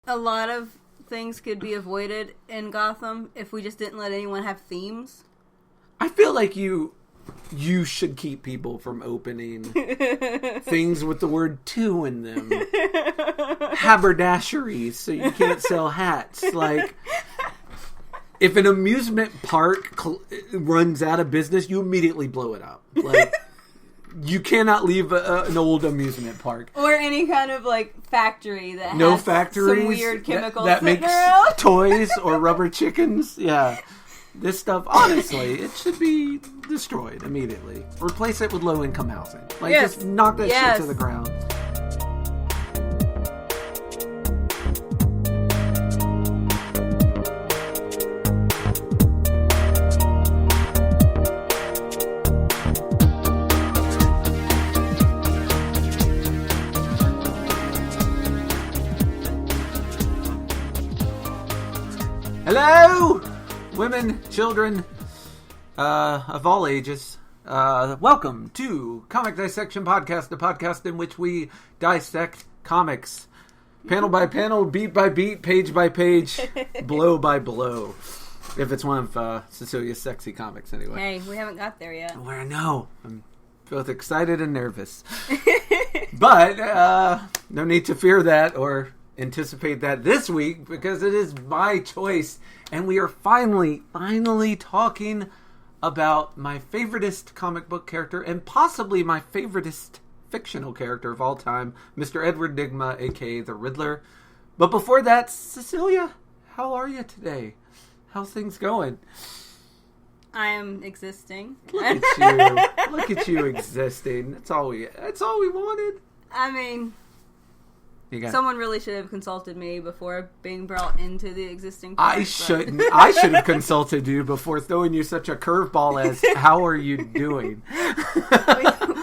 a lot of things could be avoided in Gotham if we just didn't let anyone have themes. I feel like you should keep people from opening things with the word "to" in them. Haberdasheries, so you can't sell hats. Like, if an amusement park runs out of business, you immediately blow it up. Like, you cannot leave an old amusement park. Or any kind of, like, factory that no has factories some weird chemicals that makes around. toys or rubber chickens. Yeah. This stuff, honestly, it should be destroyed immediately. Replace it with low-income housing. Like, just knock that shit to the ground. Hello! Women, children, of all ages, welcome to Comic Dissection Podcast, the podcast in which we dissect comics, panel by panel, beat by beat, page by page, blow by blow. If it's one of Cecilia's sexy comics, anyway. Hey, we haven't got there yet. Well, I know. I'm both excited and nervous. But, no need to fear that or anticipate that this week, because it is my choice. And we are finally talking about my favoritist comic book character and possibly my favoritist fictional character of all time, Mr. Edward Nygma, a.k.a. the Riddler. But before that, Cecilia, how are you today? How's things going? I am existing. Look at you. Look at you existing. That's all we wanted. I mean, someone really should have consulted me before being brought into the existing part, I should have consulted you before throwing you such a curveball as, how are you doing?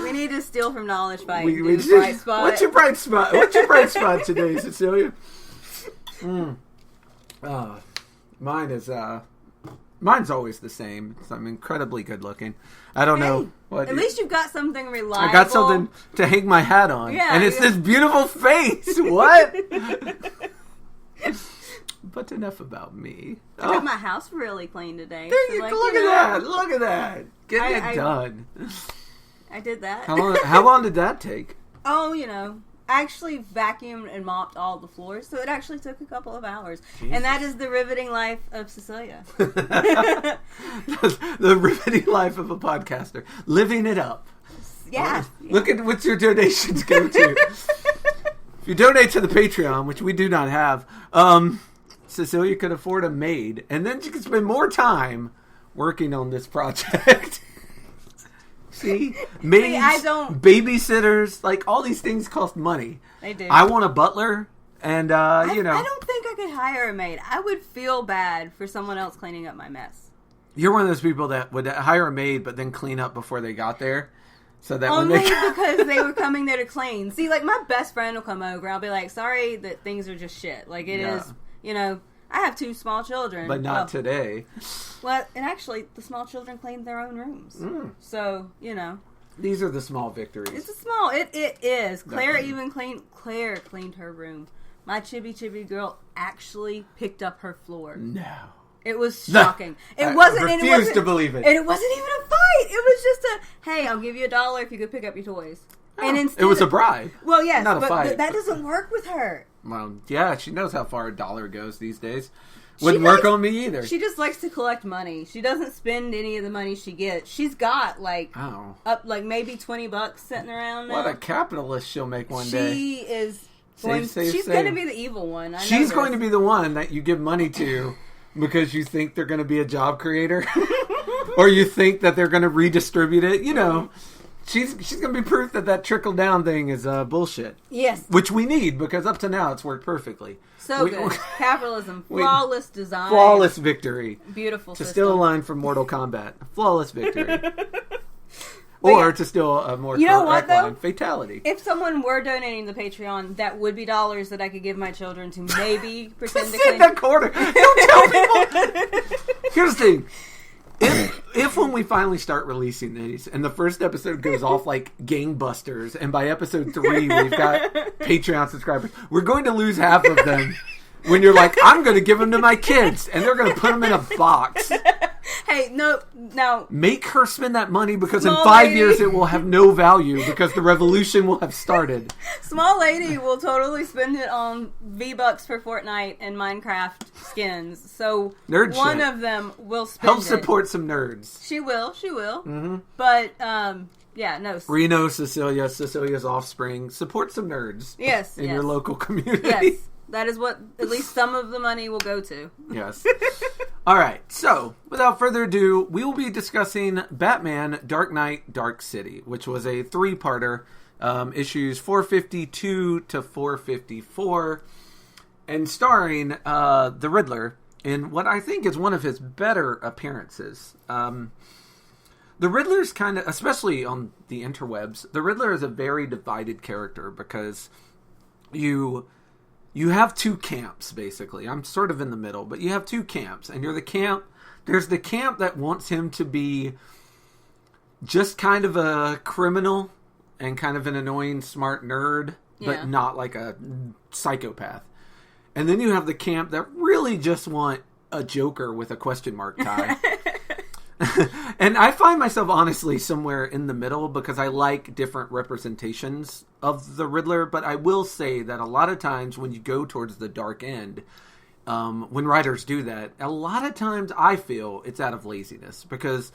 we need to steal from knowledge by bright spot. What's your bright spot? What's your bright spot today, Cecilia? Mine's always the same. I'm incredibly good looking. I don't know. At least you've got something reliable. I got something to hang my hat on. Yeah, and it's this beautiful face. What? But enough about me. I got my house really clean today. Look at that. Getting it done. I did that. How long did that take? Oh, I actually vacuumed and mopped all the floors, so it actually took a couple of hours. Jesus. And that is the riveting life of Cecilia. The riveting life of a podcaster. Living it up. Yeah. Look at what your donations go to. If you donate to the Patreon, which we do not have, Cecilia could afford a maid, and then she could spend more time working on this project. See? Maids, babysitters, like, all these things cost money. They do. I want a butler, and, I don't think I could hire a maid. I would feel bad for someone else cleaning up my mess. You're one of those people that would hire a maid, but then clean up before they got there. So that Only because they were coming there to clean. See, like, my best friend will come over, I'll be like, sorry that things are just shit. Like, it is, I have 2 small children. But not today. Well, and actually, the small children cleaned their own rooms. So, These are the small victories. It's it is. Claire cleaned her room. My chibi girl actually picked up her floor. No. It was shocking. I refuse to believe it. And it wasn't even a fight. It was just hey, I'll give you $1 if you could pick up your toys. Oh, and instead, it was a bribe. Well, yes, not a fight. That doesn't work with her. Well, yeah, she knows how far $1 goes these days. Wouldn't work on me either. She just likes to collect money. She doesn't spend any of the money she gets. She's got up maybe $20 sitting around now. What a capitalist she'll make one day. She is she's going to be the evil one. She's going to be the one that you give money to because you think they're going to be a job creator, or you think that they're going to redistribute it. She's going to be proof that trickle-down thing is bullshit. Yes. Which we need, because up to now it's worked perfectly. So good. Capitalism. Flawless design. Flawless victory. Beautiful system. To steal a line from Mortal Kombat. Flawless victory. Or to steal a more correct line. Fatality. If someone were donating to the Patreon, that would be dollars that I could give my children to maybe pretend to clean. That quarter. Don't tell people. Here's the thing. If when we finally start releasing these, and the first episode goes off like gangbusters, and by episode 3 we've got Patreon subscribers, we're going to lose half of them when you're like, I'm going to give them to my kids, and they're going to put them in a box. Hey, no. Make her spend that money because in 5 years it will have no value because the revolution will have started. Small lady will totally spend it on V-Bucks for Fortnite and Minecraft skins. So Nerd one shit. of them will spend Help support some nerds. She will. Mm-hmm. But, yeah, no. Reno, Cecilia's offspring. Support some nerds. Yes. In your local community. Yes. That is what at least some of the money will go to. Yes. All right. So, without further ado, we will be discussing Batman Dark Knight, Dark City, which was a 3-parter, issues 452 to 454, and starring the Riddler in what I think is one of his better appearances. The Riddler's kind of, especially on the interwebs, the Riddler is a very divided character because you have 2 camps, basically. I'm sort of in the middle, but you have 2 camps. And there's the camp that wants him to be just kind of a criminal and kind of an annoying, smart nerd, but not like a psychopath. And then you have the camp that really just want a Joker with a question mark tie. And I find myself honestly somewhere in the middle because I like different representations of the Riddler, but I will say that a lot of times when you go towards the dark end, when writers do that, a lot of times I feel it's out of laziness because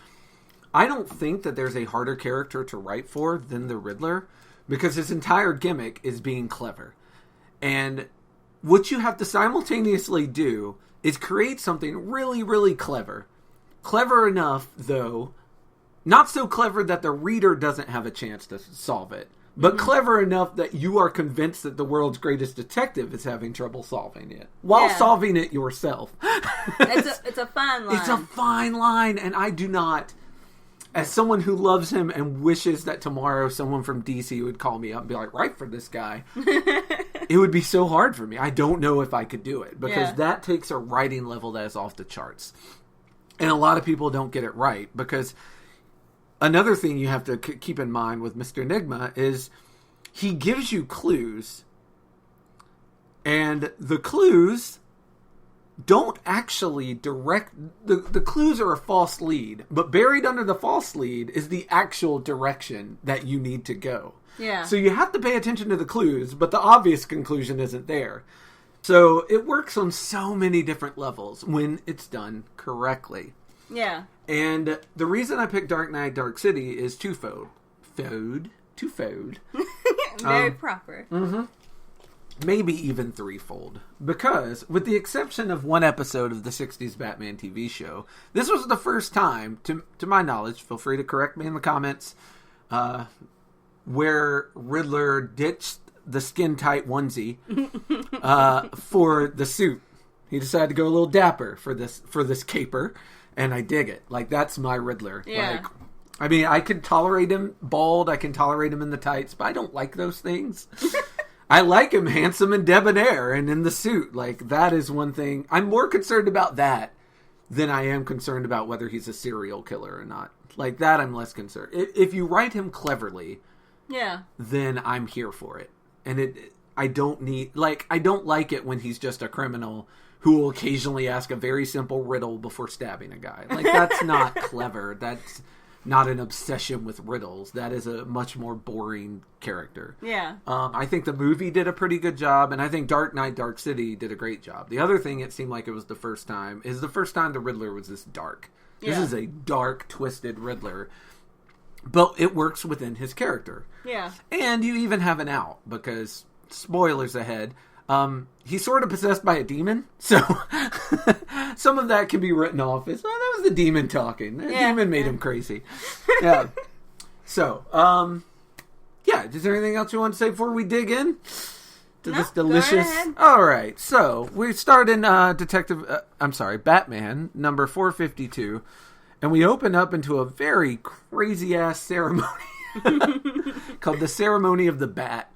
I don't think that there's a harder character to write for than the Riddler because his entire gimmick is being clever. And what you have to simultaneously do is create something really, really clever. Clever enough, though, not so clever that the reader doesn't have a chance to solve it, but clever enough that you are convinced that the world's greatest detective is having trouble solving it, while solving it yourself. It's a fine line. It's a fine line, and I do not, as someone who loves him and wishes that tomorrow someone from DC would call me up and be like, write for this guy, it would be so hard for me. I don't know if I could do it, because that takes a writing level that is off the charts. And a lot of people don't get it right, because another thing you have to keep in mind with Mr. Enigma is he gives you clues, and the clues don't actually direct... The clues are a false lead, but buried under the false lead is the actual direction that you need to go. Yeah. So you have to pay attention to the clues, but the obvious conclusion isn't there. So it works on so many different levels when it's done correctly. Yeah. And the reason I picked Dark Knight, Dark City is twofold. Very proper. Mm-hmm. Maybe even threefold. Because, with the exception of one episode of the 60s Batman TV show, this was the first time, to my knowledge, feel free to correct me in the comments, where Riddler ditched the skin-tight onesie for the suit. He decided to go a little dapper for this caper, and I dig it. Like, that's my Riddler. Yeah. Like, I mean, I can tolerate him bald, I can tolerate him in the tights, but I don't like those things. I like him handsome and debonair and in the suit. Like, that is one thing. I'm more concerned about that than I am concerned about whether he's a serial killer or not. Like, that I'm less concerned. If you write him cleverly, then I'm here for it. And I don't like it when he's just a criminal who will occasionally ask a very simple riddle before stabbing a guy. Like, that's not clever. That's not an obsession with riddles. That is a much more boring character. Yeah. I think the movie did a pretty good job, and I think Dark Knight, Dark City did a great job. The other thing it seemed like it was the first time the Riddler was this dark. This is a dark, twisted Riddler. But it works within his character. Yeah. And you even have an out, because, spoilers ahead, he's sort of possessed by a demon, so some of that can be written off as, that was the demon talking. The demon made him crazy. Yeah. So, is there anything else you want to say before we dig in to this delicious... Go right ahead. All right, so we start in Batman, number 452, and we open up into a very crazy-ass ceremony called the Ceremony of the Bat.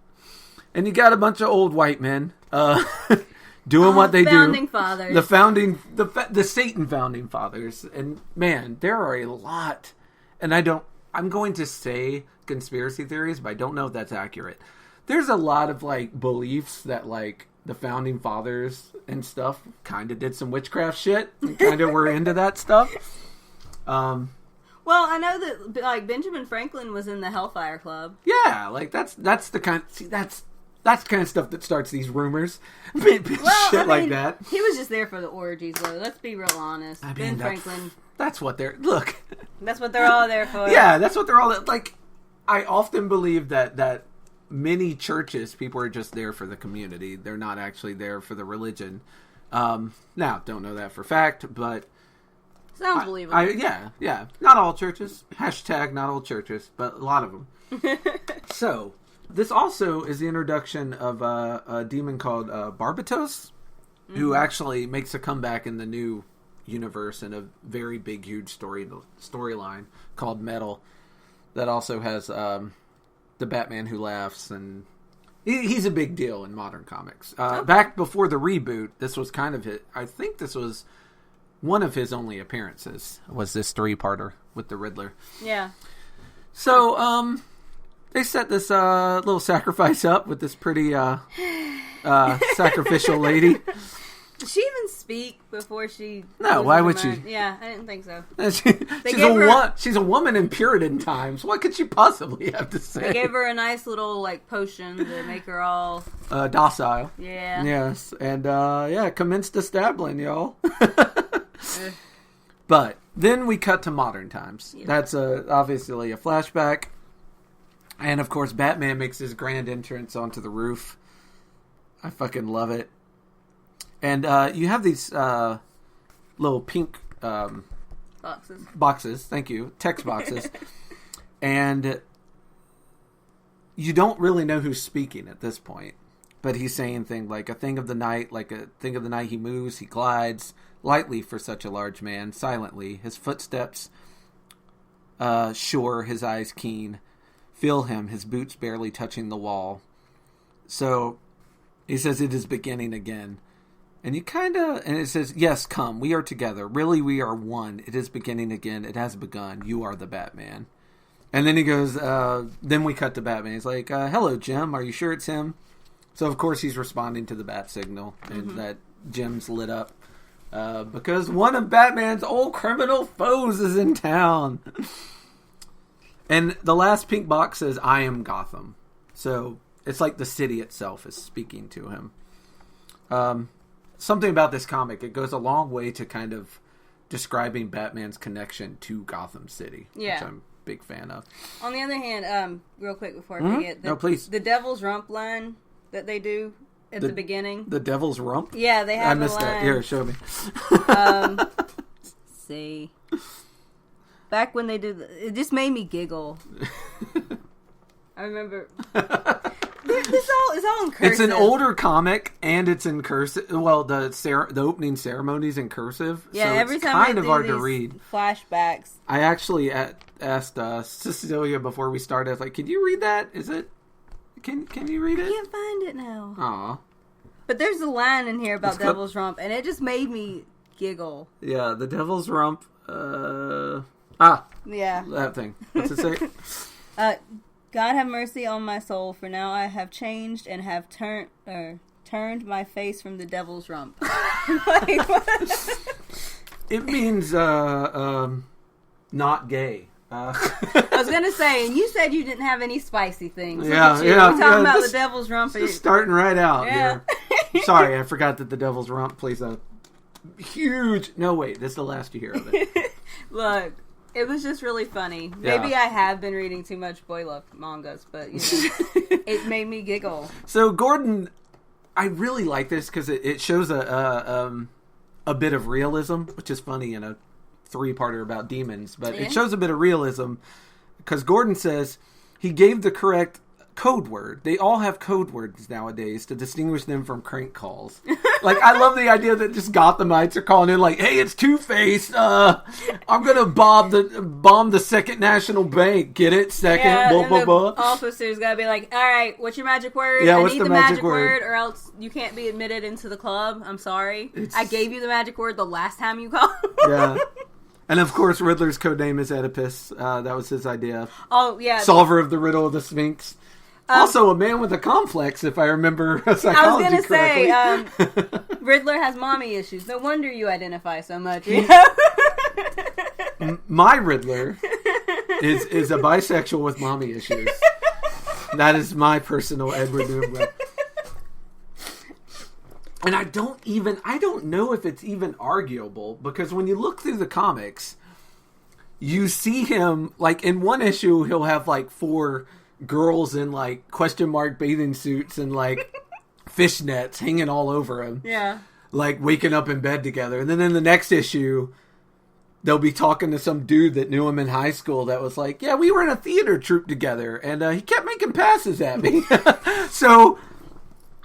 And you got a bunch of old white men doing what they do. Founding fathers. The Satan founding fathers. And man, there are a lot. And I'm going to say conspiracy theories, but I don't know if that's accurate. There's a lot of like beliefs that like the founding fathers and stuff kind of did some witchcraft shit. And kind of were into that stuff. Well, I know that like Benjamin Franklin was in the Hellfire Club. Yeah, like that's the kind. See, that's the kind of stuff that starts these rumors. Shit like that. He was just there for the orgies, though. Let's be real honest. Ben Franklin. That's what they're... Look. That's what they're all there for. Yeah, that's what they're all... Like, I often believe that many churches, people are just there for the community. They're not actually there for the religion. Now, don't know that for fact, but... Sounds believable. Yeah. Not all churches. Hashtag not all churches, but a lot of them. So, this also is the introduction of a demon called Barbatos, who actually makes a comeback in the new universe in a very big, huge storyline called Metal that also has the Batman Who Laughs, and he's a big deal in modern comics. Back before the reboot, this was kind of I think this was one of his only appearances, was this 3-parter with the Riddler. Yeah. So, they set this little sacrifice up with this pretty sacrificial lady. Did she even speak before she... No, why would she? Yeah, I didn't think so. She's a woman in Puritan times. What could she possibly have to say? They gave her a nice little, like, potion to make her all... docile. Yeah. Yes, and, commenced establishing, y'all. But then we cut to modern times. Yeah. That's obviously a flashback. And, of course, Batman makes his grand entrance onto the roof. I fucking love it. And you have these little pink boxes. Thank you. Text boxes. And you don't really know who's speaking at this point. But he's saying things like a thing of the night, he moves, he glides, lightly for such a large man, silently, his footsteps sure, his eyes keen. Feel him, his boots barely touching the wall. So he says it is beginning again. And and it says, yes, come, we are together. Really, we are one. It is beginning again. It has begun. You are the Batman. And then he goes, then we cut to Batman. He's like, hello, Jim. Are you sure it's him? So, of course, he's responding to the bat signal. And that Jim's lit up. Because one of Batman's old criminal foes is in town. And the last pink box says, I am Gotham. So, it's like the city itself is speaking to him. Something about this comic, it goes a long way to kind of describing Batman's connection to Gotham City, which I'm a big fan of. On the other hand, real quick before I forget, please. The Devil's Rump line that they do at the beginning. The Devil's Rump? Yeah, they have I missed that. Here, show me. See. Back when they did, it just made me giggle. I remember... It's all in cursive. It's an older comic, and it's in cursive. Well, the opening ceremony's in cursive. Yeah, so every it's time kind of hard to read. Flashbacks. I actually asked Cecilia before we started. I was like, "Can you read that? Is it? Can you read it?" I can't find it now. Aw. But there's a line in here about Devil's Rump, and it just made me giggle. Yeah, the Devil's Rump. Yeah. That thing. What's it say? God have mercy on my soul, for now I have changed and have turned my face from the devil's rump. It means not gay. I was gonna say, and you said you didn't have any spicy things. Yeah. We're talking about the devil's rump. Just starting right out. Yeah. Sorry, I forgot that the devil's rump plays a huge... No, wait, this is the last you hear of it. Look. It was just really funny. Yeah. Maybe I have been reading too much boy love mangas, but it made me giggle. So Gordon, I really like this because it shows a bit of realism, which is funny in a 3-parter about demons. But it shows a bit of realism because Gordon says he gave the correct code word. They all have code words nowadays to distinguish them from crank calls. Like, I love the idea that just Gothamites are calling in like, hey, it's Two-Face. I'm going to bomb the Second National Bank. Get it? Second. Yeah, blah, blah, blah. The officer's got to be like, all right, what's your magic word? Yeah, I what's need the magic word or else you can't be admitted into the club. I'm sorry. I gave you the magic word the last time you called. Yeah. And of course, Riddler's codename is Oedipus. That was his idea. Oh, yeah. Solver of the riddle of the Sphinx. Also, a man with a complex, if I remember psychology I was going to say, Riddler has mommy issues. No wonder you identify so much. You know? My Riddler is a bisexual with mommy issues. That is my personal Edward Newman. And I don't know if it's even arguable, because when you look through the comics, you see him, like, in one issue, he'll have, like, 4 girls in, like, question mark bathing suits and, like, fishnets hanging all over him. Yeah. Like, waking up in bed together. And then in the next issue, they'll be talking to some dude that knew him in high school that was like, yeah, we were in a theater troupe together, and he kept making passes at me. So...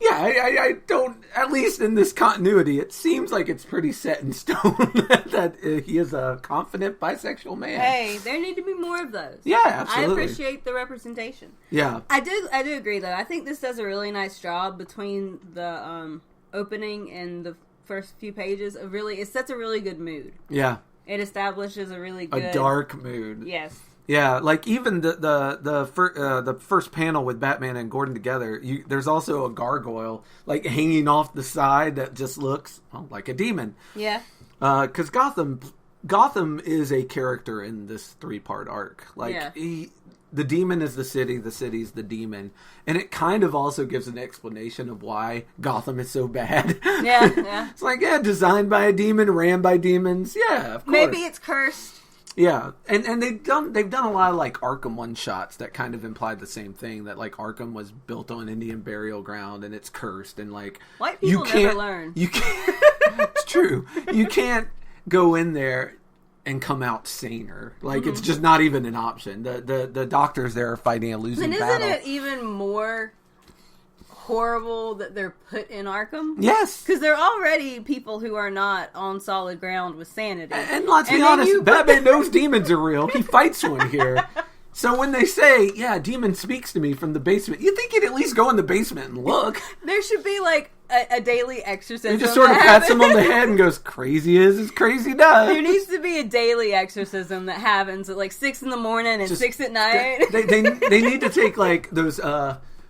yeah, I don't, at least in this continuity, it seems like it's pretty set in stone that he is a confident bisexual man. Hey, there need to be more of those. Yeah, absolutely. I appreciate the representation. Yeah. I do agree, though. I think this does a really nice job between the opening and the first few pages. It sets a really good mood. Yeah. It establishes a really good... a dark mood. Yes. Yeah, like even the first panel with Batman and Gordon together, there's also a gargoyle like hanging off the side that just looks like a demon. Yeah. Because Gotham is a character in this 3-part arc. Like the demon is the city's the demon, and it kind of also gives an explanation of why Gotham is so bad. Yeah. It's like, designed by a demon, ran by demons. Yeah, of course. Maybe it's cursed. Yeah, and they've done a lot of like Arkham one-shots that kind of imply the same thing, that like Arkham was built on Indian burial ground and it's cursed, and like white people never learn. You can't. It's true. You can't go in there and come out saner. Like it's just not even an option. The doctors there are fighting a losing battle. And isn't it even more horrible that they're put in Arkham? Yes. Because they're already people who are not on solid ground with sanity. And let's be honest, Batman knows demons are real. He fights one here. So when they say, demon speaks to me from the basement, you think he'd at least go in the basement and look. There should be like a daily exorcism. He just sort of pats him on the head and goes, crazy as crazy does. There needs to be a daily exorcism that happens at like 6 in the morning and just 6 at night. They need to take like those...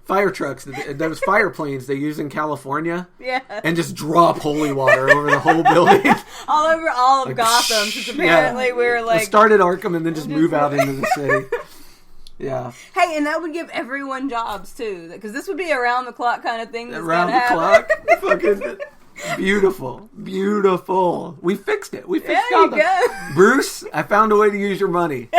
fire trucks, those fire planes they use in California, and just drop holy water over the whole building, all over all of like, Gotham. Because apparently we're like start at Arkham and then just move out into the city. Yeah. Hey, and that would give everyone jobs too, because this would be around the clock kind of thing. Around the clock, fucking beautiful. We fixed it. We fixed Gotham. Go. Bruce, I found a way to use your money.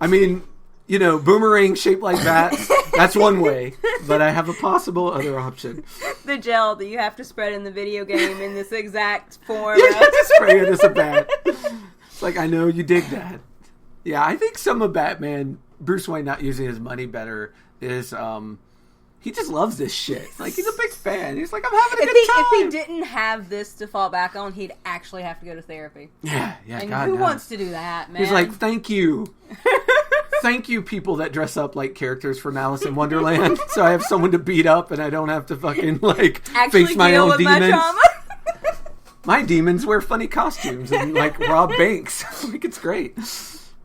I mean, boomerang shaped like bats. That's one way, but I have a possible other option. The gel that you have to spread in the video game in this exact form. You have to spray it as a bat. It's like, I know you dig that. Yeah, I think some of Batman, Bruce Wayne not using his money better is, he just loves this shit. Like, he's a big fan. He's like, I'm having a good time. If he didn't have this to fall back on, he'd actually have to go to therapy. Yeah, and God who knows. wants to do that, man? He's like, thank you. Thank you, people that dress up like characters from Alice in Wonderland. So I have someone to beat up and I don't have to fucking, like, actually face my own demons. My trauma. My demons wear funny costumes and, like, rob banks. Like, it's great.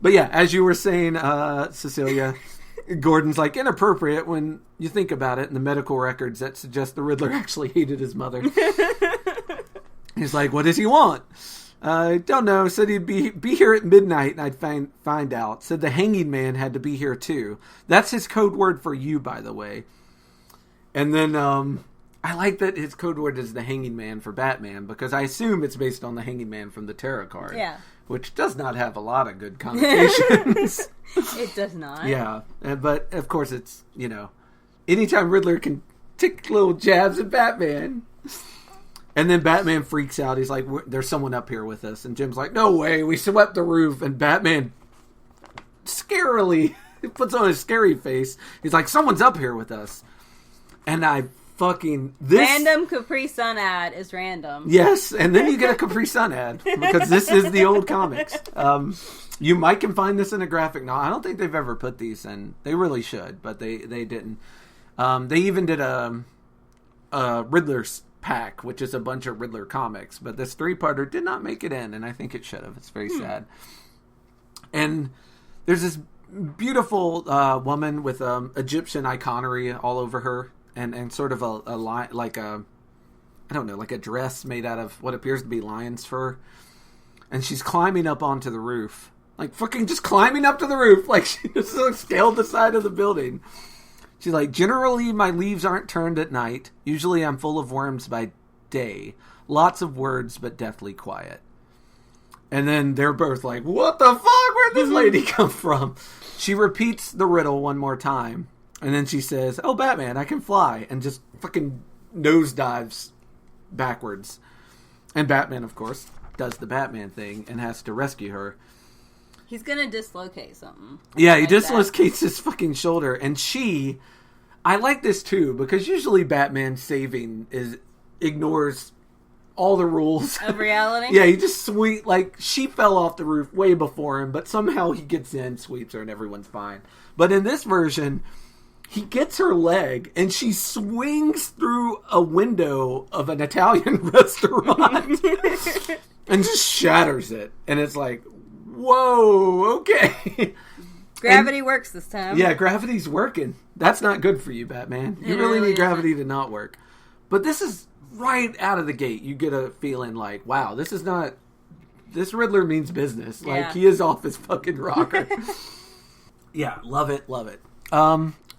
But yeah, as you were saying, Cecilia, Gordon's, like, inappropriate when you think about it in the medical records that suggest the Riddler actually hated his mother. He's like, what does he want? I don't know. Said he'd be here at midnight and I'd find out. Said the hanging man had to be here too. That's his code word for you, by the way. And then I like that his code word is the hanging man for Batman, because I assume it's based on the hanging man from the tarot card. Yeah. Which does not have a lot of good connotations. It does not. Yeah. But of course it's, anytime Riddler can take little jabs at Batman. And then Batman freaks out. He's like, there's someone up here with us. And Jim's like, no way, we swept the roof. And Batman scarily puts on a scary face. He's like, someone's up here with us. And I fucking... Random Capri Sun ad is random. Yes, and then you get a Capri Sun ad. Because this is the old comics. You might can find this in a graphic novel. I don't think they've ever put these in. They really should, but they didn't. They even did a Riddler's pack, which is a bunch of Riddler comics, but this 3-parter did not make it in, and I think it should have. It's very sad. And there's this beautiful woman with Egyptian iconery all over her, and sort of a line, like a, I don't know, like a dress made out of what appears to be lion's fur. And she's climbing up onto the roof. Like, fucking just climbing up to the roof. Like, she just scaled the side of the building. She's like, generally, my leaves aren't turned at night. Usually, I'm full of worms by day. Lots of words, but deathly quiet. And then they're both like, what the fuck? Where'd this lady come from? She repeats the riddle one more time. And then she says, oh, Batman, I can fly. And just fucking nosedives backwards. And Batman, of course, does the Batman thing and has to rescue her. He's gonna dislocate something. Yeah, he dislocates his fucking shoulder. And I like this too, because usually Batman saving ignores all the rules of reality. Yeah, he just she fell off the roof way before him, but somehow he gets in, sweeps her, and everyone's fine. But in this version, he gets her leg, and she swings through a window of an Italian restaurant and just shatters it. And it's like, whoa, okay. Gravity works this time. Yeah, gravity's working. That's not good for you, Batman. You really need gravity to not work. But this is right out of the gate. You get a feeling like, wow, this Riddler means business. Like, he is off his fucking rocker. Yeah, love it, love it.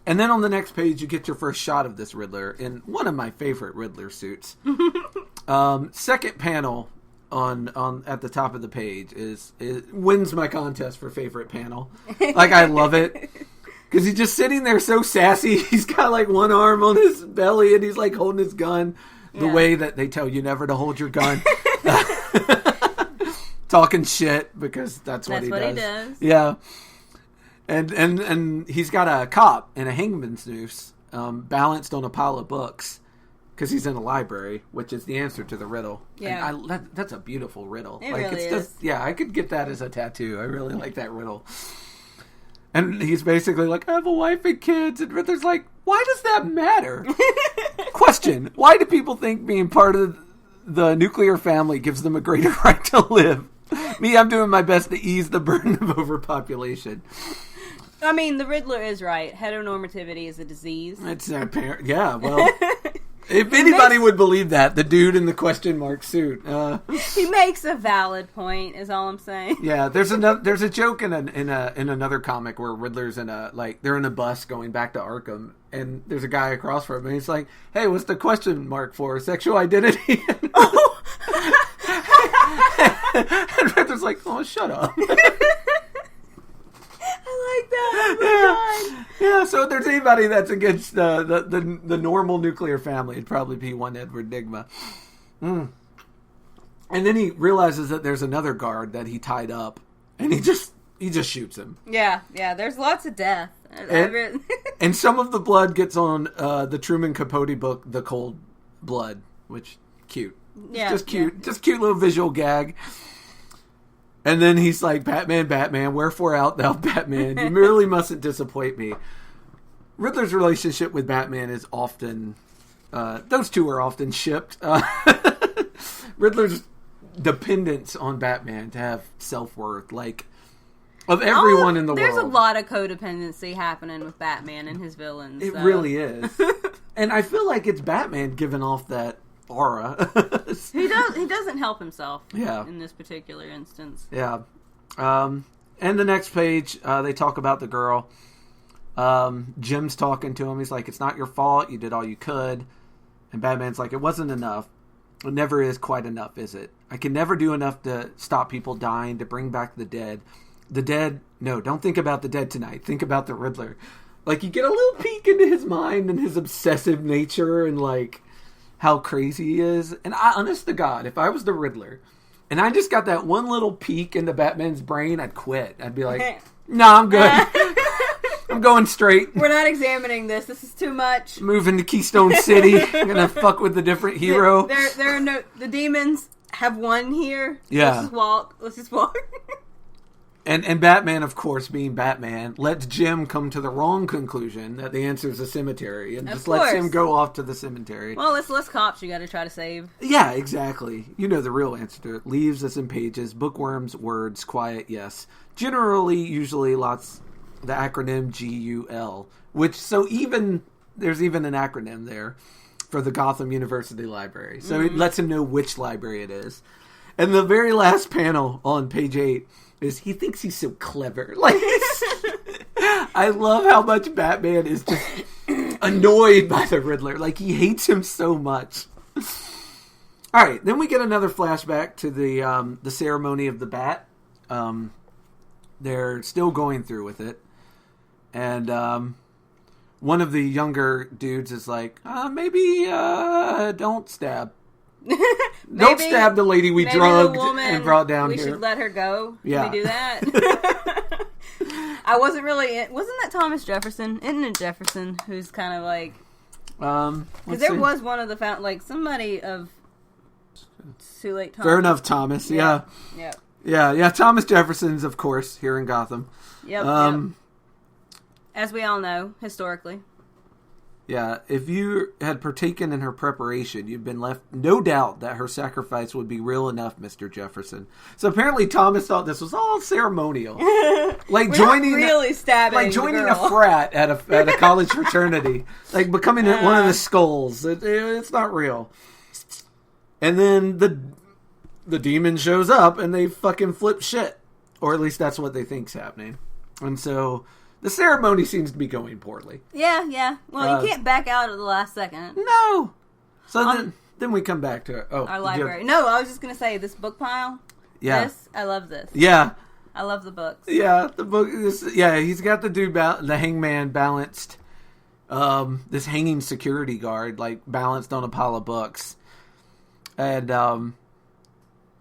And then on the next page, you get your first shot of this Riddler in one of my favorite Riddler suits. Second panel on at the top of the page wins my contest for favorite panel. Like, I love it. Because he's just sitting there so sassy. He's got like one arm on his belly and he's like holding his gun the way that they tell you never to hold your gun. Talking shit because that's what he does. Yeah. And he's got a cop in a hangman's noose balanced on a pile of books because he's in a library, which is the answer to the riddle. Yeah. And that's a beautiful riddle. It really is. Just, yeah, I could get that as a tattoo. I really like that riddle. And he's basically like, I have a wife and kids. And Riddler's like, why does that matter? Question, why do people think being part of the nuclear family gives them a greater right to live? Me, I'm doing my best to ease the burden of overpopulation. I mean, the Riddler is right. Heteronormativity is a disease. It's apparent. Yeah, well, if anybody would believe that, the dude in the question mark suit. He makes a valid point, is all I'm saying. Yeah, there's a joke in another comic where Riddler's they're in a bus going back to Arkham, and there's a guy across from him, and he's like, "Hey, what's the question mark for? Sexual identity?" And Riddler's like, "Oh, shut up." I like that. Oh my God. Yeah, so if there's anybody that's against the normal nuclear family, it'd probably be one Edward Nygma. And then he realizes that there's another guard that he tied up, and he just shoots him. Yeah, there's lots of death. And some of the blood gets on the Truman Capote book, The Cold Blood, which, cute. Yeah. Just cute. Yeah. Just cute little visual gag. And then he's like, Batman, Batman, wherefore art thou, Batman? You merely mustn't disappoint me. Riddler's relationship with Batman is often... those two are often shipped. Riddler's dependence on Batman to have self-worth, like, of everyone in the world. There's a lot of codependency happening with Batman and his villains. It really is. And I feel like it's Batman giving off that aura. He doesn't help himself. Yeah. In this particular instance. Yeah. And the next page, they talk about the girl. Jim's talking to him. He's like, it's not your fault. You did all you could. And Batman's like, it wasn't enough. It never is quite enough, is it? I can never do enough to stop people dying, to bring back the dead. The dead? No, don't think about the dead tonight. Think about the Riddler. Like, you get a little peek into his mind and his obsessive nature and, like, how crazy he is. And honest to God, if I was the Riddler and I just got that one little peek into Batman's brain, I'd quit. I'd be like, nah, I'm good. I'm going straight. We're not examining this. This is too much. Moving to Keystone City. I'm gonna fuck with a different hero. There are no... The demons have won here. Yeah. Let's just walk. And Batman, of course, being Batman, lets Jim come to the wrong conclusion that the answer is a cemetery, and just lets him go off to the cemetery. Well, it's less cops you got to try to save. Yeah, exactly. You know the real answer to it. Leaves us in pages, bookworms, words, quiet, yes. Generally, usually lots the acronym GUL, there's even an acronym there for the Gotham University Library. So it lets him know which library it is. And the very last panel on page 8 is he thinks he's so clever. Like, I love how much Batman is just annoyed by the Riddler. Like, he hates him so much. All right, then we get another flashback to the ceremony of the bat. They're still going through with it. And one of the younger dudes is like, maybe don't stab. Don't stab the lady we drugged and brought down here. We should let her go. Yeah. Can we do that? Wasn't that Thomas Jefferson? Isn't it Jefferson who's kind of like... Because there was one of the... somebody of... Too late, Thomas. Fair enough, Thomas. Yeah. Yeah, Thomas Jefferson's, of course, here in Gotham. Yep. As we all know, historically. Yeah, if you had partaken in her preparation, you'd been left no doubt that her sacrifice would be real enough, Mr. Jefferson. So apparently Thomas thought this was all ceremonial. Like joining a frat at a college fraternity. Like becoming one of the skulls. It's not real. And then the demon shows up and they fucking flip shit. Or at least that's what they think's happening. And so the ceremony seems to be going poorly. Yeah. Well, you can't back out at the last second. No. So then we come back to our library. No, I was just going to say, this book pile. Yeah. I love this. Yeah. I love the books. Yeah, the book. He's got the dude, the hangman balanced, this hanging security guard, like balanced on a pile of books. And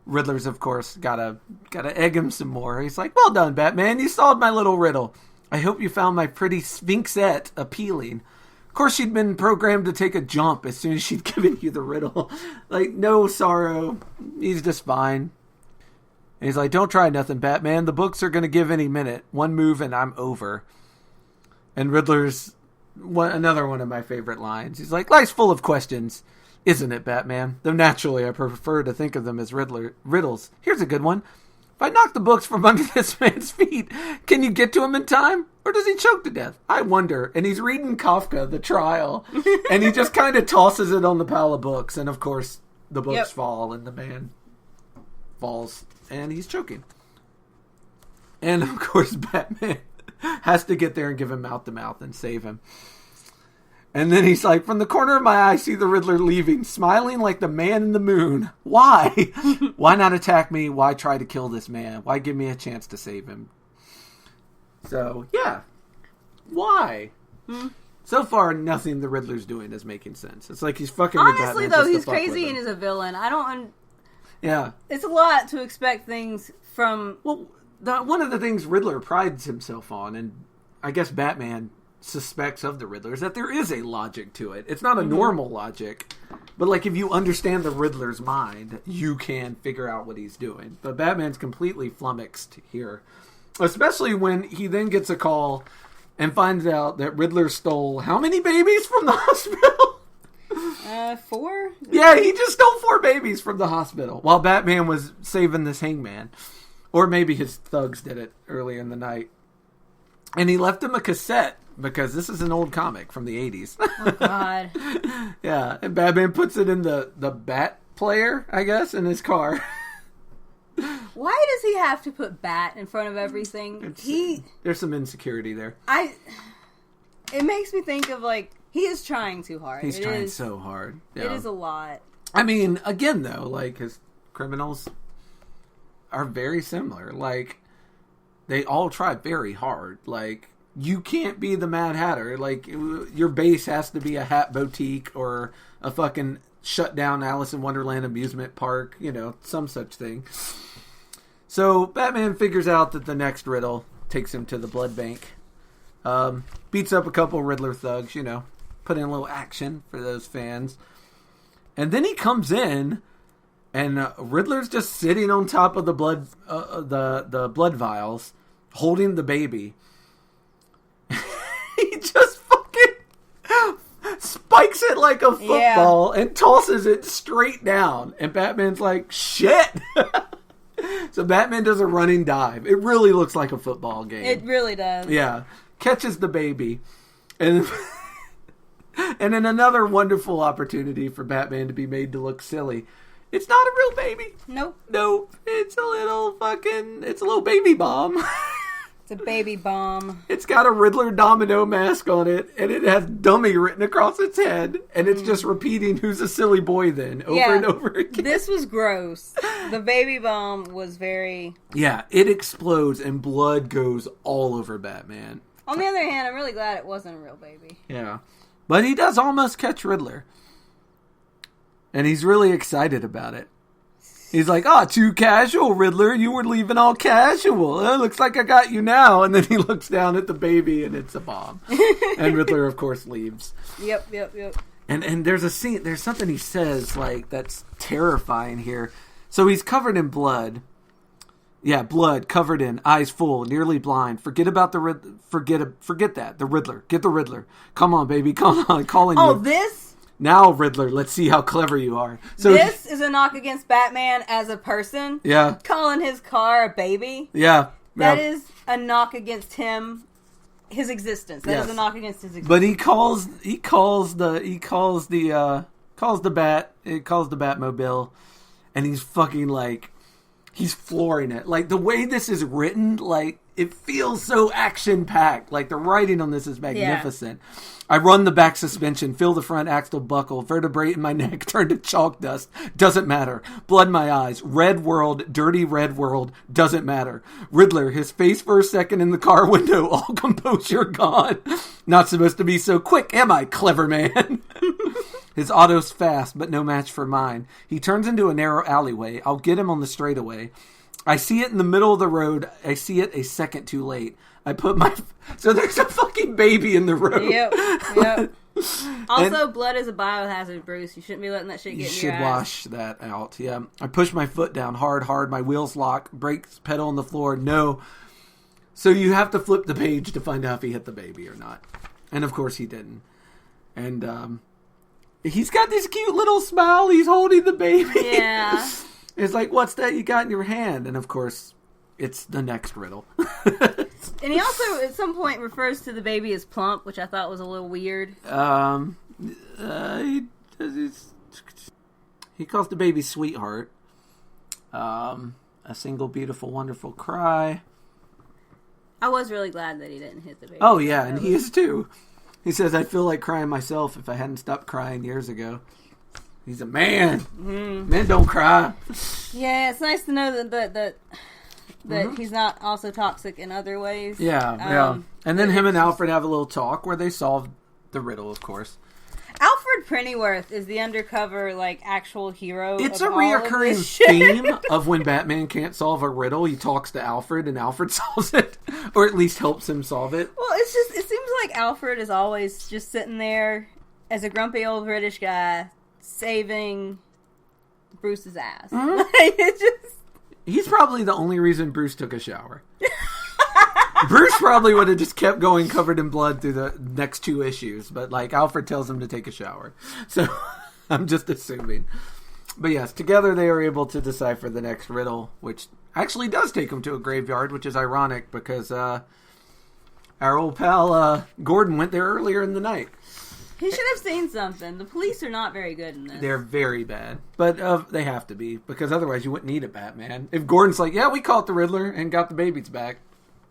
Riddler's, of course, gotta egg him some more. He's like, "Well done, Batman. You solved my little riddle. I hope you found my pretty sphinxette appealing." Of course, she'd been programmed to take a jump as soon as she'd given you the riddle. Like, no sorrow. He's just fine. And he's like, "Don't try nothing, Batman. The books are gonna give any minute. One move and I'm over." And Riddler's another one of my favorite lines. He's like, "Life's full of questions. Isn't it, Batman? Though naturally I prefer to think of them as riddles. Here's a good one. If I knock the books from under this man's feet, can you get to him in time? Or does he choke to death? I wonder." And he's reading Kafka, The Trial, and he just kind of tosses it on the pile of books. And of course, the books fall, and the man falls, and he's choking. And of course, Batman has to get there and give him mouth-to-mouth and save him. And then he's like, "From the corner of my eye, I see the Riddler leaving, smiling like the man in the moon. Why? Why not attack me? Why try to kill this man? Why give me a chance to save him?" So, yeah. Why? So far, nothing the Riddler's doing is making sense. It's like he's fucking with Batman. Honestly, though, he's crazy and is a villain. I don't... Yeah. It's a lot to expect things from... Well, one of the things Riddler prides himself on, and I guess Batman suspects of the Riddler, is that there is a logic to it. It's not a normal logic, but like if you understand the Riddler's mind, you can figure out what he's doing. But Batman's completely flummoxed here, especially when he then gets a call and finds out that Riddler stole how many babies from the hospital? 4? Yeah, he just stole 4 babies from the hospital while Batman was saving this hangman. Or maybe his thugs did it early in the night. And he left him a cassette, because this is an old comic from the 80s. Oh, God. Yeah, and Batman puts it in the Bat player, I guess, in his car. Why does he have to put Bat in front of everything? There's some insecurity there. It makes me think of, like, he is trying too hard. He's trying so hard. Yeah. It is a lot. I mean, again, though, like, his criminals are very similar. Like, they all try very hard. Like, you can't be the Mad Hatter. Like, your base has to be a hat boutique or a fucking shut down Alice in Wonderland amusement park, some such thing. So Batman figures out that the next riddle takes him to the blood bank. Beats up a couple Riddler thugs, put in a little action for those fans. And then he comes in, and Riddler's just sitting on top of the blood, the blood vials, holding the baby. He just fucking spikes it like a football and tosses it straight down. And Batman's like, "Shit!" So Batman does a running dive. It really looks like a football game. It really does. Yeah. Catches the baby. And and in another wonderful opportunity for Batman to be made to look silly, it's not a real baby. Nope. Nope. It's a little baby bomb. It's a baby bomb. It's got a Riddler domino mask on it, and it has dummy written across its head, and it's just repeating "Who's a silly boy?" then over and over again. This was gross. The baby bomb was very... Yeah, it explodes, and blood goes all over Batman. On the other hand, I'm really glad it wasn't a real baby. Yeah. But he does almost catch Riddler. And he's really excited about it. He's like, too casual, Riddler. You were leaving all casual. Looks like I got you now. And then he looks down at the baby, and it's a bomb. And Riddler, of course, leaves. Yep. And there's a scene, there's something he says, like, that's terrifying here. So he's covered in blood. Yeah, blood, covered in, eyes full, nearly blind. Forget about the forget that. The Riddler. Get the Riddler. Come on, baby. Come on. Calling you. This? Now, Riddler, let's see how clever you are. So this is a knock against Batman as a person. Yeah. Calling his car a baby. Yeah. That is a knock against him, his existence. That is a knock against his existence. But he calls the Batmobile, and he's fucking like, he's flooring it. Like, the way this is written, like, it feels so action-packed. Like, the writing on this is magnificent. Yeah. I run the back suspension, feel the front axle buckle, vertebrae in my neck turn to chalk dust. Doesn't matter. Blood in my eyes. Red world, dirty red world. Doesn't matter. Riddler, his face for a second in the car window, all composure gone. Not supposed to be so quick, am I, clever man? His auto's fast, but no match for mine. He turns into a narrow alleyway. I'll get him on the straightaway. I see it in the middle of the road. I see it a second too late. I put my... So there's a fucking baby in the road. Yep. Also, blood is a biohazard, Bruce. You shouldn't be letting that shit get in your eyes. You should wash that out, yeah. I push my foot down hard. My wheels lock. Brakes, pedal on the floor. No. So you have to flip the page to find out if he hit the baby or not. And of course he didn't. And he's got this cute little smile. He's holding the baby. Yeah. It's like, what's that you got in your hand? And of course... It's the next riddle. And he also, at some point, refers to the baby as plump, which I thought was a little weird. He calls the baby sweetheart. A single beautiful, wonderful cry. I was really glad that he didn't hit the baby. Oh, yeah, and he is too. He says, I feel like crying myself if I hadn't stopped crying years ago. He's a man. Mm-hmm. Men don't cry. Yeah, it's nice to know that he's not also toxic in other ways. Yeah. And then him and Alfred have a little talk where they solve the riddle, of course. Alfred Pennyworth is the undercover, actual hero. It's a reoccurring theme of when Batman can't solve a riddle, he talks to Alfred and Alfred solves it. Or at least helps him solve it. Well, it seems like Alfred is always just sitting there as a grumpy old British guy saving Bruce's ass. Mm-hmm. It's just... He's probably the only reason Bruce took a shower. Bruce probably would have just kept going covered in blood through the next two issues, but Alfred tells him to take a shower. So I'm just assuming. But yes, together they are able to decipher the next riddle, which actually does take them to a graveyard, which is ironic because our old pal Gordon went there earlier in the night. He should have seen something. The police are not very good in this. They're very bad. But they have to be, because otherwise you wouldn't need a Batman. If Gordon's like, yeah, we caught the Riddler and got the babies back,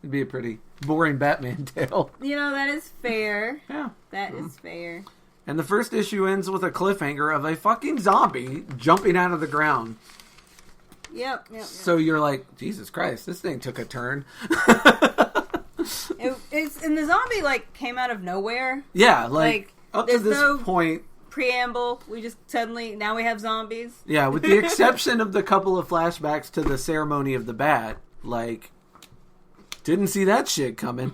it'd be a pretty boring Batman tale. That is fair. Yeah. That is fair. And the first issue ends with a cliffhanger of a fucking zombie jumping out of the ground. Yep. So you're like, Jesus Christ, this thing took a turn. And the zombie, came out of nowhere. Yeah, up to this point... preamble. We just suddenly... Now we have zombies. Yeah, with the exception of the couple of flashbacks to the ceremony of the bat. Didn't see that shit coming.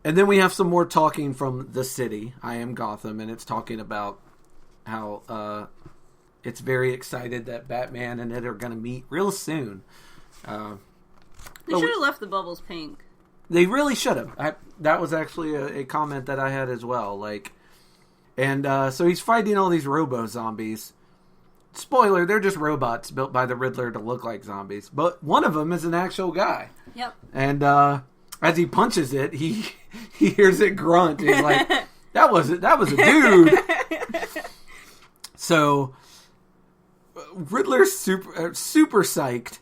And then we have some more talking from the city. I Am Gotham, and it's talking about how it's very excited that Batman and it are going to meet real soon. They should have left the bubbles pink. They really should have. That was actually a comment that I had as well. So he's fighting all these robo-zombies. spoiler, they're just robots built by the Riddler to look like zombies. But one of them is an actual guy. Yep. And as he punches it, he hears it grunt. He's like, that was a dude. So Riddler's super psyched.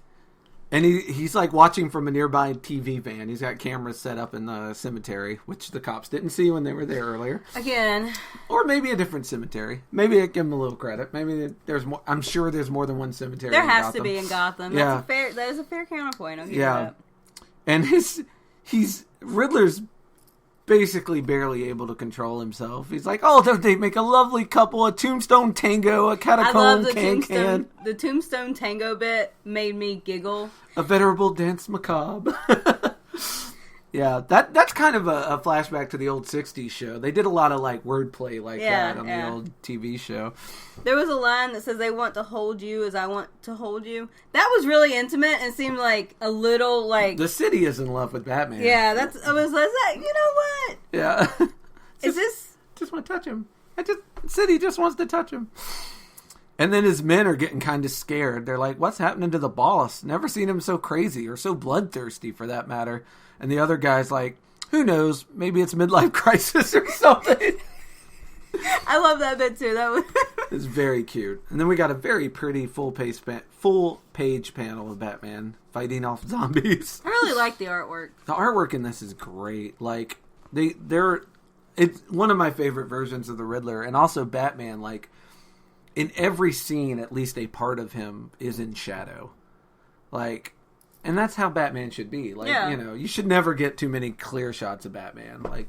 And he's like watching from a nearby TV van. He's got cameras set up in the cemetery, which the cops didn't see when they were there earlier. Again. Or maybe a different cemetery. Maybe I give him a little credit. Maybe there's more. I'm sure there's more than one cemetery. There in has Gotham. to be in Gotham. Yeah. That is a fair counterpoint. I'll give you that. And Riddler's basically barely able to control himself. He's like, oh, don't they make a lovely couple, a tombstone tango, a catacomb I love the can. The tombstone tango bit made me giggle. A venerable dance macabre. Yeah, that's kind of a flashback to the old 60s show. They did a lot of like wordplay like that on the old TV show. There was a line that says, they want to hold you as I want to hold you. That was really intimate and seemed like a little like... The city is in love with Batman. Yeah, I was like, you know what? Yeah. Is this... Just want to touch him. City just wants to touch him. And then his men are getting kind of scared. They're like, what's happening to the boss? Never seen him so crazy or so bloodthirsty for that matter. And the other guy's like, who knows? Maybe it's midlife crisis or something. I love that bit too. It's very cute. And then we got a very pretty full page panel of Batman fighting off zombies. I really like the artwork. The artwork in this is great. Like it's one of my favorite versions of the Riddler, and also Batman. Like in every scene, at least a part of him is in shadow. Like. And that's how Batman should be. Like, you should never get too many clear shots of Batman. Like,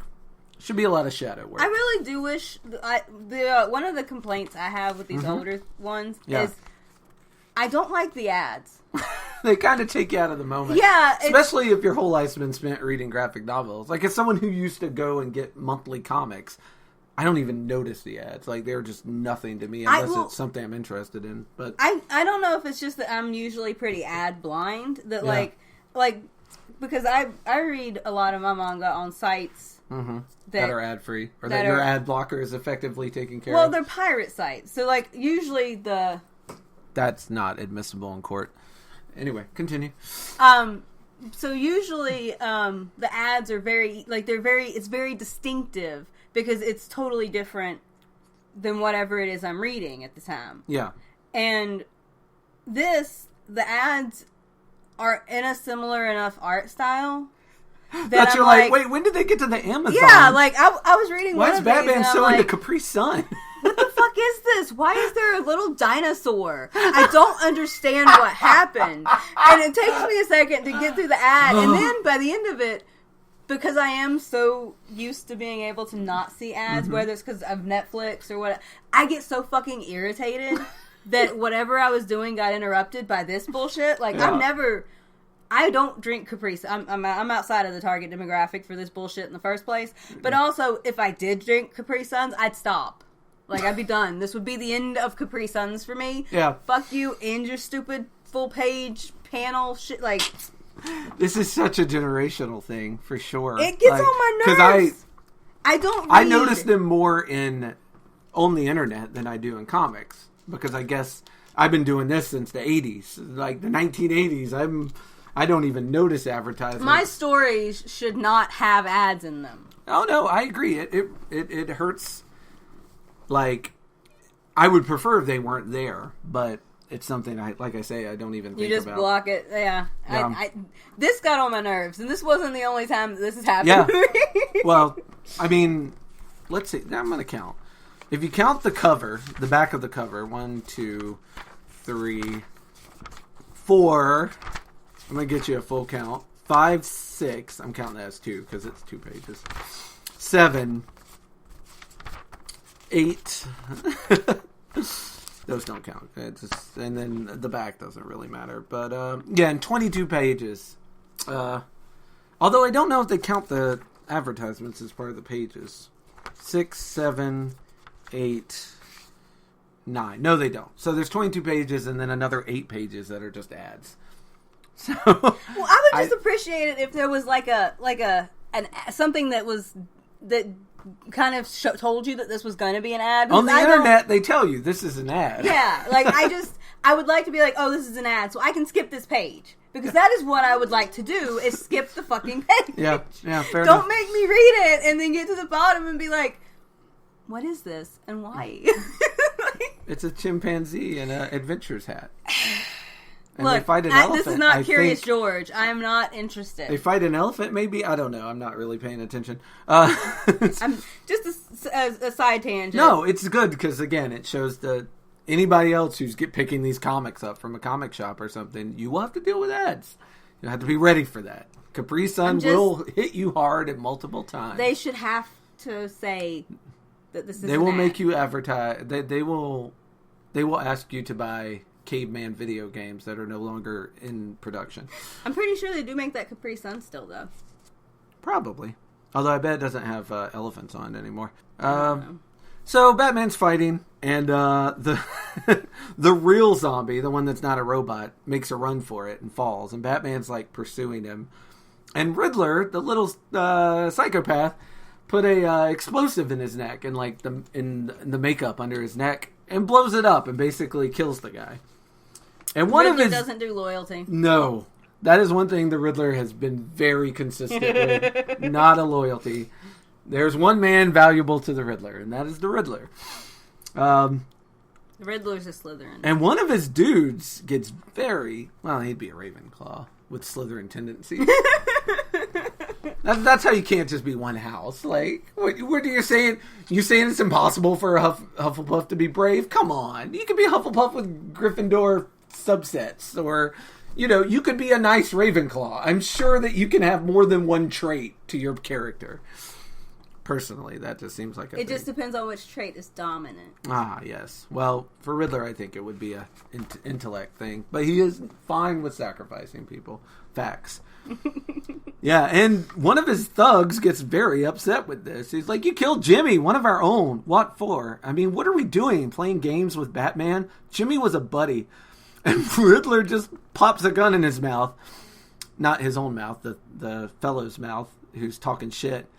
should be a lot of shadow work. I really do wish... one of the complaints I have with these older ones is I don't like the ads. They kind of take you out of the moment. Yeah. Especially if your whole life's been spent reading graphic novels. Like, as someone who used to go and get monthly comics... I don't even notice the ads. Like, they're just nothing to me unless it's something I'm interested in. But I don't know if it's just that I'm usually pretty ad blind. That, like, because I read a lot of my manga on sites that are ad-free. Or that your ad blocker is effectively taking care of. Well, they're pirate sites. So, like, usually That's not admissible in court. Anyway, continue. So, usually, the ads are very, like, it's very distinctive. Because it's totally different than whatever it is I'm reading at the time. Yeah. And the ads are in a similar enough art style that you're like, wait, when did they get to the Amazon? Yeah, like, I was reading one of these. Why is Batman so into Capri Sun? What the fuck is this? Why is there a little dinosaur? I don't understand what happened. And it takes me a second to get through the ad. And then by the end of it, because I am so used to being able to not see ads, whether it's because of Netflix or what, I get so fucking irritated that whatever I was doing got interrupted by this bullshit. Like, I don't drink Capri Sun. I'm outside of the target demographic for this bullshit in the first place. But also, if I did drink Capri Suns, I'd stop. Like, I'd be done. This would be the end of Capri Suns for me. Yeah. Fuck you and your stupid full page panel shit. Like... This is such a generational thing, for sure. It gets on my nerves. Because I don't read. I notice them more on the internet than I do in comics. Because I guess I've been doing this since the 80s. Like, the 1980s, I don't even notice advertisements. My stories should not have ads in them. Oh, no, I agree. It hurts. Like, I would prefer if they weren't there, but... It's something I don't even think about. You just block it, yeah. This got on my nerves, and this wasn't the only time that this has happened. Yeah. Well, I mean, let's see. Now I'm going to count. If you count the cover, the back of the cover, 1, 2, 3, 4. I'm going to get you a full count. 5, 6. I'm counting that as 2 because it's 2 pages. 7, 8. Those don't count. And then the back doesn't really matter. But, and 22 pages. Although I don't know if they count the advertisements as part of the pages. 6, 7, 8, 9. No, they don't. So there's 22 pages and then another 8 pages that are just ads. So, well, I would just appreciate it if there was something that kind of told you that this was going to be an ad. On the internet, they tell you this is an ad. Yeah, like I would like to be like, oh, this is an ad, so I can skip this page. Because that is what I would like to do, is skip the fucking page. Yeah, fair Don't enough. make me read it and then get to the bottom and be like, what is this and why? It's a chimpanzee in an adventurer's hat. And Look, they fight an elephant. This is not Curious George. I am not interested. They fight an elephant, maybe? I don't know. I'm not really paying attention. I'm just a side tangent. No, it's good because, again, it shows that anybody else who's picking these comics up from a comic shop or something, you will have to deal with ads. You have to be ready for that. Capri Sun will hit you hard at multiple times. They should have to say that this is They will make you advertise. They will ask you to buy caveman video games that are no longer in production. I'm pretty sure they do make that Capri Sun still, though. Probably. Although I bet it doesn't have elephants on it anymore. So Batman's fighting, and the real zombie, the one that's not a robot, makes a run for it and falls. And Batman's like pursuing him. And Riddler, the little psychopath, put a explosive in his neck and like in the makeup under his neck and blows it up and basically kills the guy. And Riddler doesn't do loyalty. No. That is one thing the Riddler has been very consistent with. Not a loyalty. There's one man valuable to the Riddler, and that is the Riddler. The Riddler's a Slytherin. And one of his dudes gets he'd be a Ravenclaw with Slytherin tendencies. That's how you can't just be one house. Like, what are you saying? You saying it's impossible for a Hufflepuff to be brave? Come on. You could be a Hufflepuff with Gryffindor subsets, or, you could be a nice Ravenclaw. I'm sure that you can have more than one trait to your character. Personally, that just seems like It just depends on which trait is dominant. Ah, yes. Well, for Riddler, I think it would be a intellect thing. But he is fine with sacrificing people. Facts. Yeah, and one of his thugs gets very upset with this. He's like, you killed Jimmy, one of our own. What for? I mean, what are we doing? Playing games with Batman? Jimmy was a buddy. And Riddler just pops a gun in his mouth. Not his own mouth, the fellow's mouth, who's talking shit.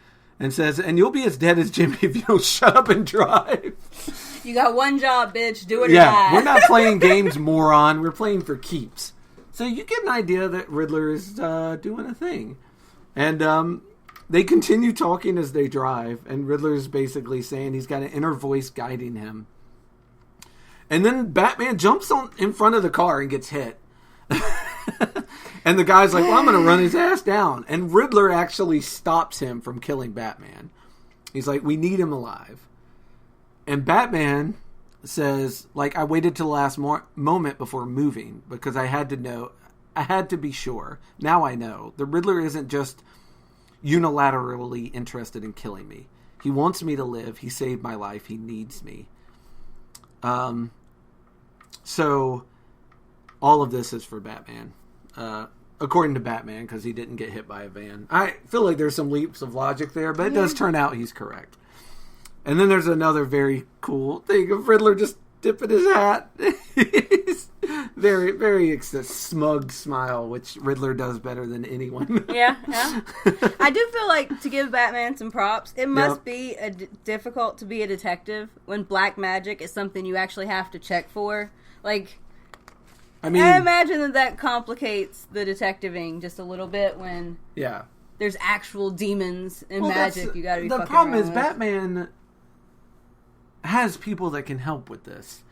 And says, and you'll be as dead as Jimmy if you don't shut up and drive. You got one job, bitch. Do it or die. We're not playing games, moron. We're playing for keeps. So you get an idea that Riddler is doing a thing. And they continue talking as they drive. And Riddler's basically saying he's got an inner voice guiding him. And then Batman jumps in front of the car and gets hit. And the guy's like, well, I'm going to run his ass down. And Riddler actually stops him from killing Batman. He's like, we need him alive. And Batman says, like, I waited till the last moment before moving because I had to know. I had to be sure. Now I know. The Riddler isn't just unilaterally interested in killing me. He wants me to live. He saved my life. He needs me. So all of this is for Batman. According to Batman, because he didn't get hit by a van. I feel like there's some leaps of logic there, but it does turn out he's correct. And then there's another very cool thing of Riddler just dipping his hat. He's very, very smug smile, which Riddler does better than anyone. Yeah. I do feel like, to give Batman some props, it must be difficult to be a detective when black magic is something you actually have to check for. Like, I imagine that complicates the detectiving just a little bit when there's actual demons and magic you gotta be fucking around with. The problem is Batman has people that can help with this.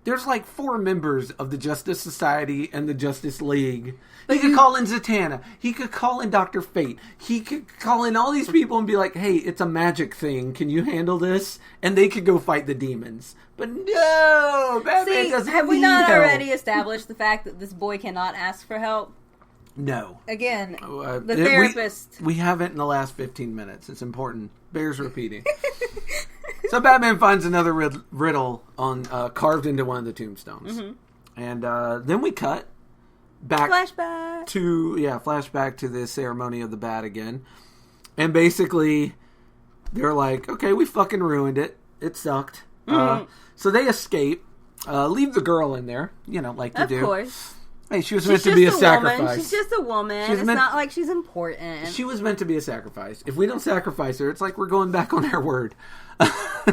There's like 4 members of the Justice Society and the Justice League. He could call in Zatanna. He could call in Dr. Fate. He could call in all these people and be like, hey, it's a magic thing. Can you handle this? And they could go fight the demons. But no, Batman doesn't have we need not help. already established the fact that this boy cannot ask for help? No. Again, the therapist. We haven't in the last 15 minutes. It's important. Bears repeating. So Batman finds another riddle carved into one of the tombstones. Mm-hmm. And then we cut back flashback to the ceremony of the bat again. And basically, they're like, okay, we fucking ruined it. It sucked. Mm-hmm. So they escape, leave the girl in there, like you do. Of course. Hey, she was meant to be a sacrifice. She's just a woman. It's not like she's important. She was meant to be a sacrifice. If we don't sacrifice her, it's like we're going back on our word.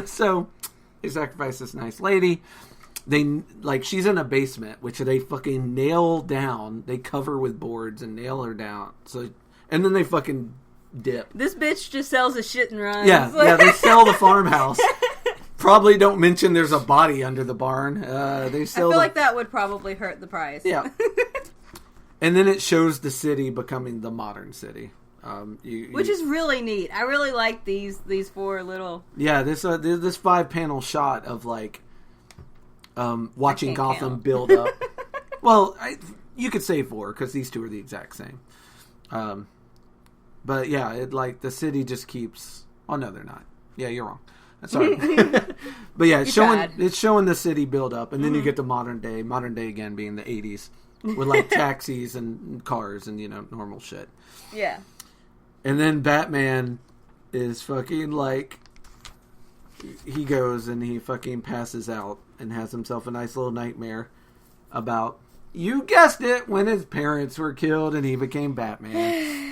So they sacrifice this nice lady. She's in a basement, which they fucking nail down. They cover with boards and nail her down. And then they fucking dip. This bitch just sells a shit and runs. Yeah, they sell the farmhouse. Probably don't mention there's a body under the barn. I feel like that would probably hurt the price. Yeah. And then it shows the city becoming the modern city. Which is really neat. I really like these 4 little... Yeah, this 5-panel shot of watching Gotham build up. Well, you could say 4 because these 2 are the exact same. But yeah, the city just keeps... Oh no, they're not. Yeah, you're wrong. Sorry. But yeah, it's showing the city build up, and then you get to modern day again being the 80s with taxis and cars and normal shit. Yeah. And then Batman is fucking he goes and he fucking passes out and has himself a nice little nightmare about, you guessed it, when his parents were killed and he became Batman.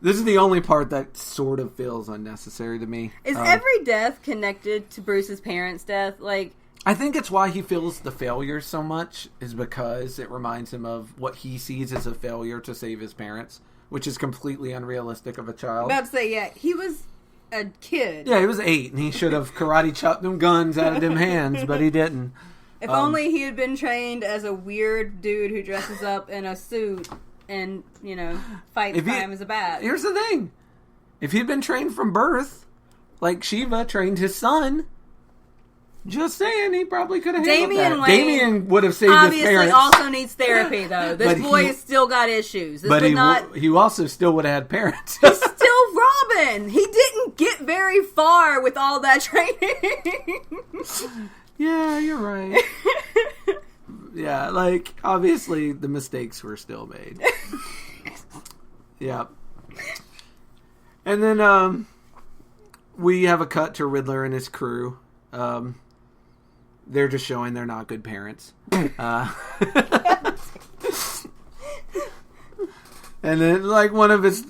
This is the only part that sort of feels unnecessary to me. Is every death connected to Bruce's parents' death? I think it's why he feels the failure so much, is because it reminds him of what he sees as a failure to save his parents, which is completely unrealistic of a child. I'm about to say, yeah, he was a kid. Yeah, he was 8, and he should have karate chopped them guns out of them hands, but he didn't. If only he had been trained as a weird dude who dresses up in a suit and, fights crime as a bat. Here's the thing. If he'd been trained from birth, like Shiva trained his son, just saying, he probably could have handled that. Damian would have saved his parents. Obviously also needs therapy, though. This boy has still got issues. He also still would have had parents. He's still Robin. He didn't get very far with all that training. Yeah, you're right. Yeah, obviously the mistakes were still made. Yeah. And then we have a cut to Riddler and his crew. They're just showing they're not good parents. And then one of his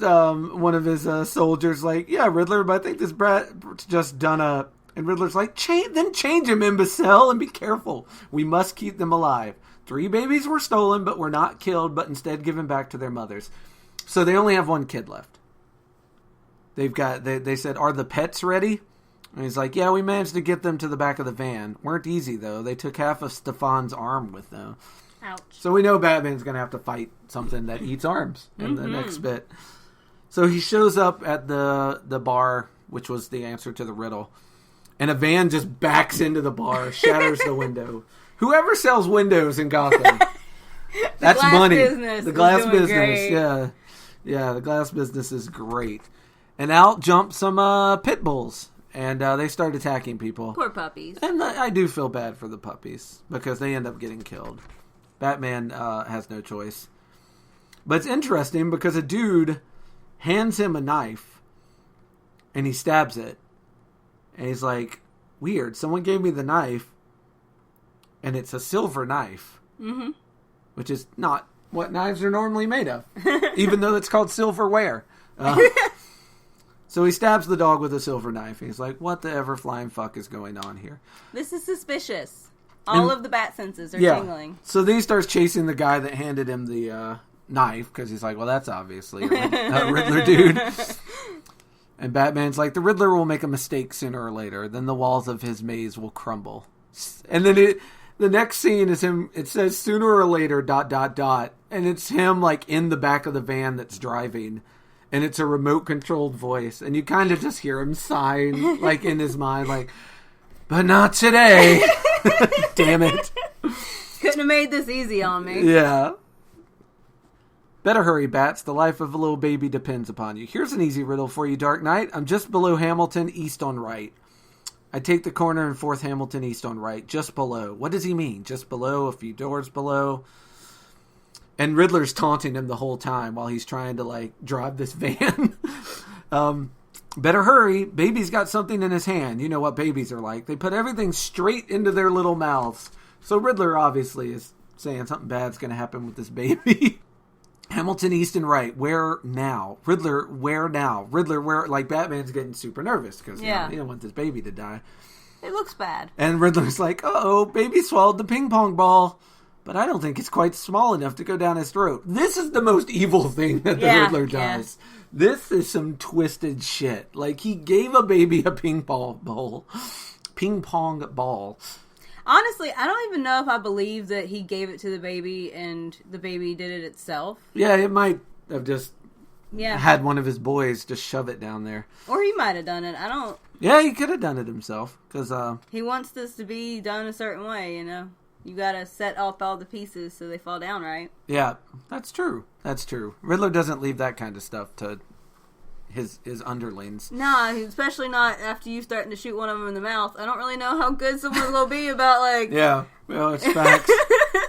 soldiers yeah, Riddler, but I think this brat's just done a... And Riddler's like, change him, imbecile, and be careful. We must keep them alive. 3 babies were stolen, but were not killed, but instead given back to their mothers. So they only have 1 kid left. They said, are the pets ready? And he's like, yeah, we managed to get them to the back of the van. Weren't easy, though. They took half of Stefan's arm with them. Ouch. So we know Batman's going to have to fight something that eats arms in the next bit. So he shows up at the bar, which was the answer to the riddle. And a van just backs into the bar, shatters the window. Whoever sells windows in Gotham, that's money. The glass business, great. Yeah, the glass business is great. And out jump some pit bulls, and they start attacking people. Poor puppies. And I do feel bad for the puppies because they end up getting killed. Batman has no choice. But it's interesting because a dude hands him a knife, and he stabs it. And he's like, weird, someone gave me the knife, and it's a silver knife. Mm-hmm. Which is not what knives are normally made of, even though it's called silverware. So he stabs the dog with a silver knife. He's like, what the ever flying fuck is going on here? This is suspicious. All of the bat senses are tingling. So then he starts chasing the guy that handed him the knife, because he's like, well, that's obviously a Riddler dude. And Batman's like, the Riddler will make a mistake sooner or later. Then the walls of his maze will crumble. And then the next scene is him. It says sooner or later ... And it's him in the back of the van that's driving. And it's a remote controlled voice. And you kind of just hear him sighing in his mind but not today. Damn it. Couldn't have made this easy on me. Yeah. Better hurry, Bats. The life of a little baby depends upon you. Here's an easy riddle for you, Dark Knight. I'm just below Hamilton, east on right. I take the corner in 4th Hamilton, east on right. Just below. What does he mean? Just below? A few doors below? And Riddler's taunting him the whole time while he's trying to, drive this van. Better hurry. Baby's got something in his hand. You know what babies are like. They put everything straight into their little mouths. So Riddler obviously is saying something bad's going to happen with this baby. Hamilton, East, and Wright, where now? Riddler, where now? Riddler, where? Like, Batman's getting super nervous because he don't want this baby to die. It looks bad. And Riddler's like, uh-oh, baby swallowed the ping pong ball. But I don't think it's quite small enough to go down his throat. This is the most evil thing that the Riddler does. Yeah. This is some twisted shit. Like, he gave a baby a ping pong ball. Honestly, I don't even know if I believe that he gave it to the baby and the baby did it itself. Yeah, it might have just had one of his boys just shove it down there. Or he might have done it. I don't... Yeah, he could have done it himself. Cause, he wants this to be done a certain way, you know? You gotta set up all the pieces so they fall down right. Yeah, that's true. That's true. Riddler doesn't leave that kind of stuff to his underlings. Nah, especially not after you starting to shoot one of them in the mouth. I don't really know how good someone's gonna be about, like... Yeah, well, it's facts.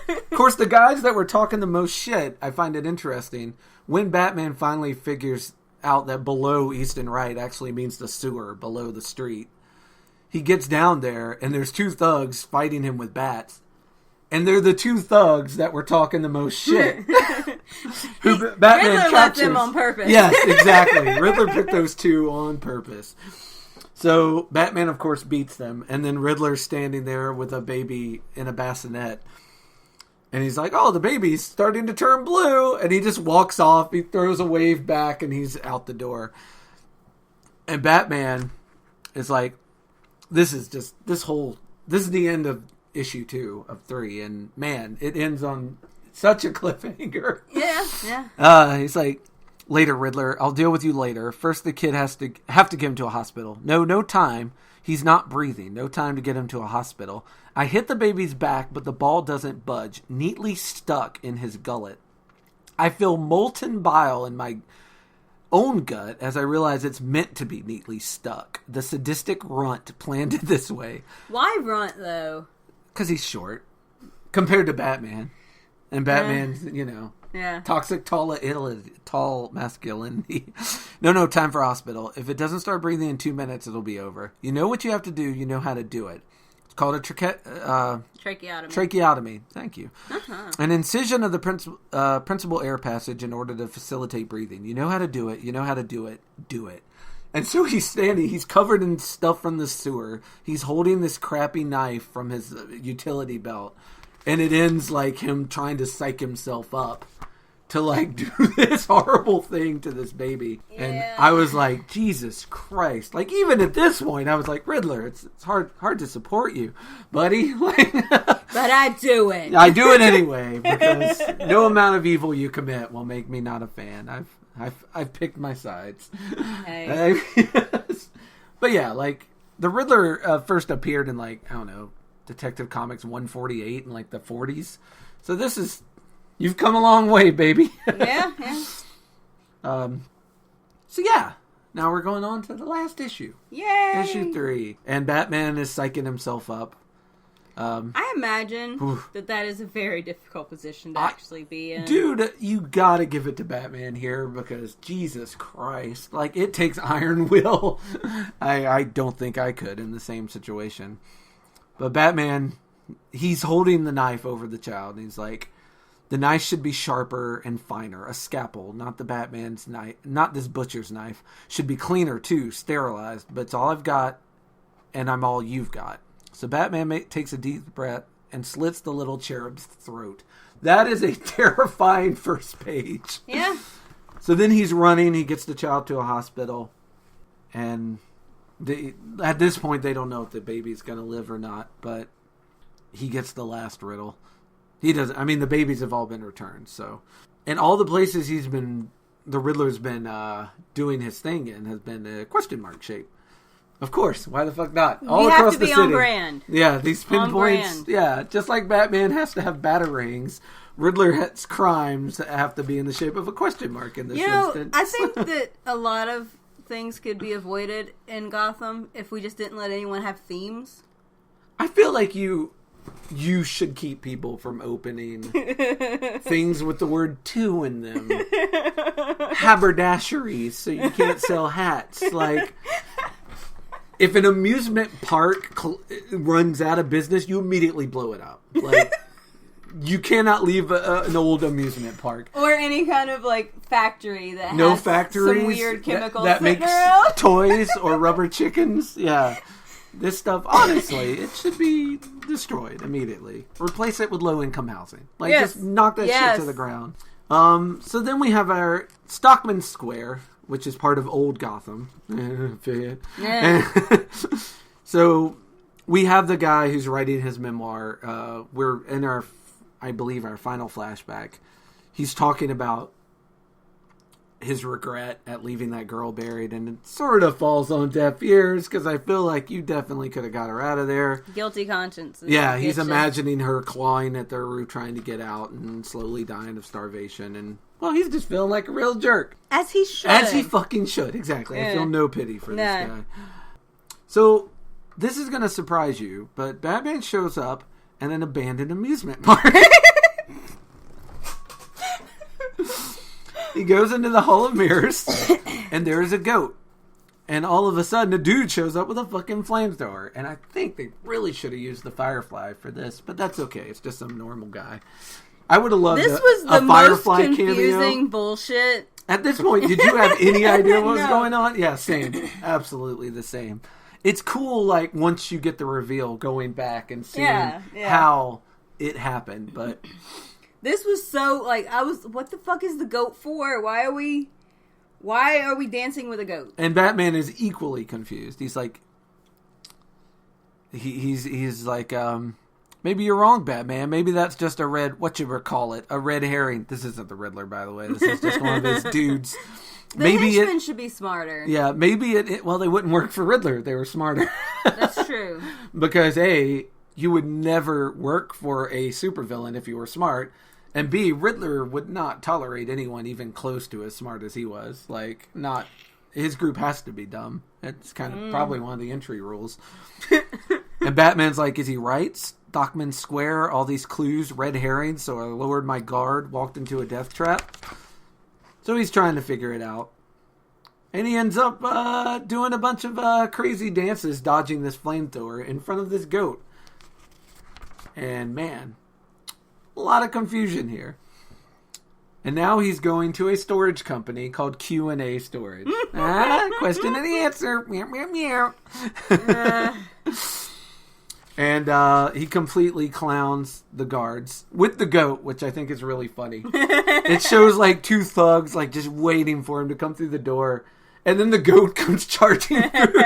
Of course, the guys that were talking the most shit, I find it interesting. When Batman finally figures out that below East and Wright actually means the sewer below the street, he gets down there, and there's two thugs fighting him with bats. And they're the two thugs that were talking the most shit. Who Batman Riddler left them on purpose. Yes, exactly. Riddler picked those two on purpose. So Batman, of course, beats them. And then Riddler's standing there with a baby in a bassinet. And he's like, oh, the baby's starting to turn blue. And he just walks off. He throws a wave back and he's out the door. And Batman is like, this is the end of issue 2 of 3, and man, it ends on such a cliffhanger. Yeah. He's like, later, Riddler, I'll deal with you later. First, the kid have to get him to a hospital. No time. He's not breathing. No time to get him to a hospital. I hit the baby's back, but the ball doesn't budge. Neatly stuck in his gullet. I feel molten bile in my own gut as I realize it's meant to be neatly stuck. The sadistic runt planned it this way. Why runt, though? Because he's short compared to Batman. And Batman's, toxic tall masculinity. No, time for hospital. If it doesn't start breathing in 2 minutes, it'll be over. You know what you have to do. You know how to do it. It's called a tracheotomy. Tracheotomy. Thank you. Uh-huh. An incision of the principal air passage in order to facilitate breathing. You know how to do it. You know how to do it. Do it. And so he's standing, he's covered in stuff from the sewer. He's holding this crappy knife from his utility belt. And it ends like him trying to psych himself up to like do this horrible thing to this baby. Yeah. And I was like, Jesus Christ. Like even at this point, I was like, Riddler, it's hard to support you, buddy. Like, but I do it. I do it anyway because no amount of evil you commit will make me not a fan. I've picked my sides. Hey. But yeah, like, the Riddler first appeared in, like, I don't know, Detective Comics 148 in, like, the 40s. So this is... You've come a long way, baby. Yeah. So yeah, now we're going on to the last issue. Yay! Issue 3. And Batman is psyching himself up. I imagine that is a very difficult position to actually be in. Dude, you gotta give it to Batman here because Jesus Christ. Like, it takes iron will. I don't think I could in the same situation. But Batman, he's holding the knife over the child and he's like, the knife should be sharper and finer. A scalpel, not the Batman's knife, not this butcher's knife. Should be cleaner too, sterilized. But it's all I've got and I'm all you've got. So Batman takes a deep breath and slits the little cherub's throat. That is a terrifying first page. Yeah. So then he's running. He gets the child to a hospital. And at this point, they don't know if the baby's going to live or not. But he gets the last riddle. He doesn't. I mean, the babies have all been returned. So, and all the places the Riddler's been doing his thing in has been a question mark shape. Of course, why the fuck not? All across the city. You have to be on brand. Yeah, these pinpoints. Yeah, just like Batman has to have batarangs, Riddler's crimes have to be in the shape of a question mark in this instance. I think that a lot of things could be avoided in Gotham if we just didn't let anyone have themes. I feel like you should keep people from opening things with the word "to" in them. Haberdasheries, so you can't sell hats. Like, if an amusement park runs out of business, you immediately blow it up. Like, You cannot leave an old amusement park. Or any kind of, like, factory that has some weird chemicals that makes around. toys or rubber chickens. Yeah. This stuff, honestly, it should be destroyed immediately. Replace it with low-income housing. Like, just knock that shit to the ground. So then we have our Stockman Square, which is part of Old Gotham. So we have the guy who's writing his memoir. We're in our final flashback. He's talking about his regret at leaving that girl buried, and it sort of falls on deaf ears because I feel like you definitely could have got her out of there. Guilty conscience. Yeah, he's imagining her clawing at their roof trying to get out and slowly dying of starvation, and well, he's just feeling like a real jerk. As he should. As he fucking should, exactly. I feel no pity for this guy. So, this is going to surprise you, but Batman shows up at an abandoned amusement park. He goes into the Hall of Mirrors, and there is a goat. And all of a sudden, a dude shows up with a fucking flamethrower. And I think they really should have used the Firefly for this, but that's okay. It's just some normal guy. I would have loved this was the Firefly most confusing cameo. Bullshit. At this point, did you have any idea what was going on? Yeah, same. Absolutely the same. It's cool, like, once you get the reveal, going back and seeing how it happened, but... This was so, like, what the fuck is the goat for? Why are we dancing with a goat? And Batman is equally confused. He's like, he's like, maybe you're wrong, Batman. Maybe that's just a red herring. This isn't the Riddler, by the way. This is just one of his dudes. Maybe henchmen should be smarter. Yeah, maybe they wouldn't work for Riddler. They were smarter. That's true. Because A, you would never work for a supervillain if you were smart. And B, Riddler would not tolerate anyone even close to as smart as he was. Like, his group has to be dumb. It's kind of probably one of the entry rules. And Batman's like, is he right? Stockman Square, all these clues, red herrings, so I lowered my guard, walked into a death trap. So he's trying to figure it out. And he ends up doing a bunch of crazy dances, dodging this flamethrower in front of this goat. And man... a lot of confusion here. And now he's going to a storage company called Q&A Storage. Question and answer. Meow, meow, meow. And he completely clowns the guards with the goat, which I think is really funny. It shows like two thugs like just waiting for him to come through the door. And then the goat comes charging through.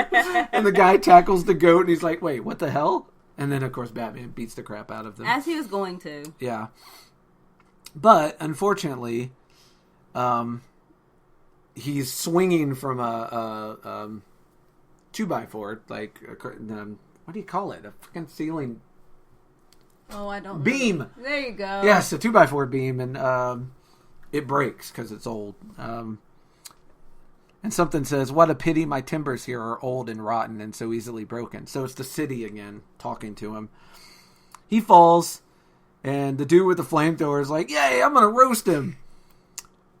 And the guy tackles the goat and he's like, wait, what the hell? And then, of course, Batman beats the crap out of them. As he was going to. Yeah. But, unfortunately, he's swinging from a 2x4, like, what do you call it? A freaking ceiling... Oh, I don't know. Beam! There you go. Yes, a 2x4 beam, and it breaks because it's old. And something says, what a pity my timbers here are old and rotten and so easily broken. So it's the city again talking to him. He falls, and the dude with the flamethrower is like, yay, I'm going to roast him.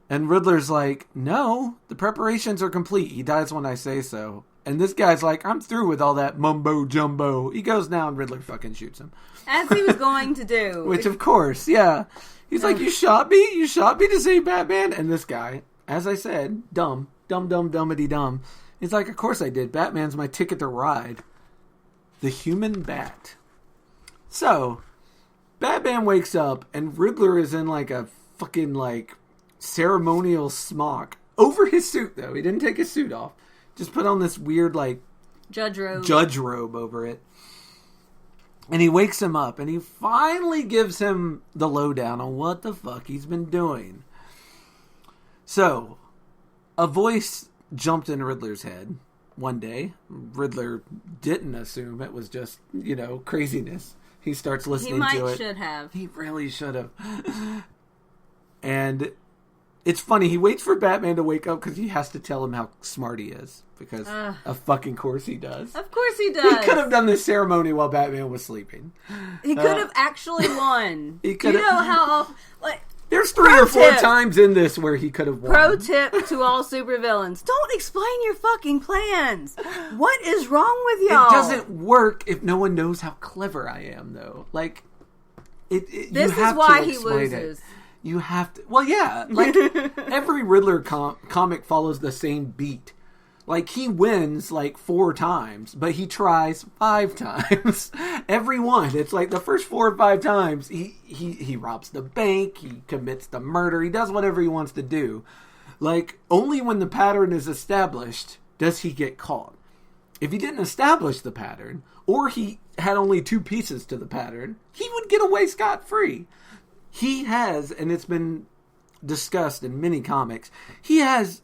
And Riddler's like, no, the preparations are complete. He dies when I say so. And this guy's like, I'm through with all that mumbo jumbo. He goes down, Riddler fucking shoots him. As he was going to do. Which, of course, yeah. He's like, you shot me? You shot me to save Batman? And this guy, as I said, dumb, dummity dumb. He's like, of course I did. Batman's my ticket to ride. The human bat. So, Batman wakes up, and Riddler is in like a fucking like ceremonial smock. Over his suit, though. He didn't take his suit off. Just put on this weird like Judge robe over it. And he wakes him up, and he finally gives him the lowdown on what the fuck he's been doing. So, a voice jumped in Riddler's head one day. Riddler didn't assume it was just, craziness. He starts listening to it. He should have. He really should have. And it's funny. He waits for Batman to wake up because he has to tell him how smart he is. Because of fucking course he does. Of course he does. He could have done this ceremony while Batman was sleeping. He could have actually won. He could have. You know how... There's 3 or 4 times in this where he could have won. Pro tip to all supervillains. Don't explain your fucking plans. What is wrong with y'all? It doesn't work if no one knows how clever I am, though. Like, This is why he loses. You have to... Well, yeah. Like, every Riddler comic follows the same beat. Like, he wins, 4 times, but he tries 5 times. Every one. It's like the first 4 or 5 times, he robs the bank, he commits the murder, he does whatever he wants to do. Like, only when the pattern is established does he get caught. If he didn't establish the pattern, or he had only 2 pieces to the pattern, he would get away scot-free. He has, and it's been discussed in many comics, he has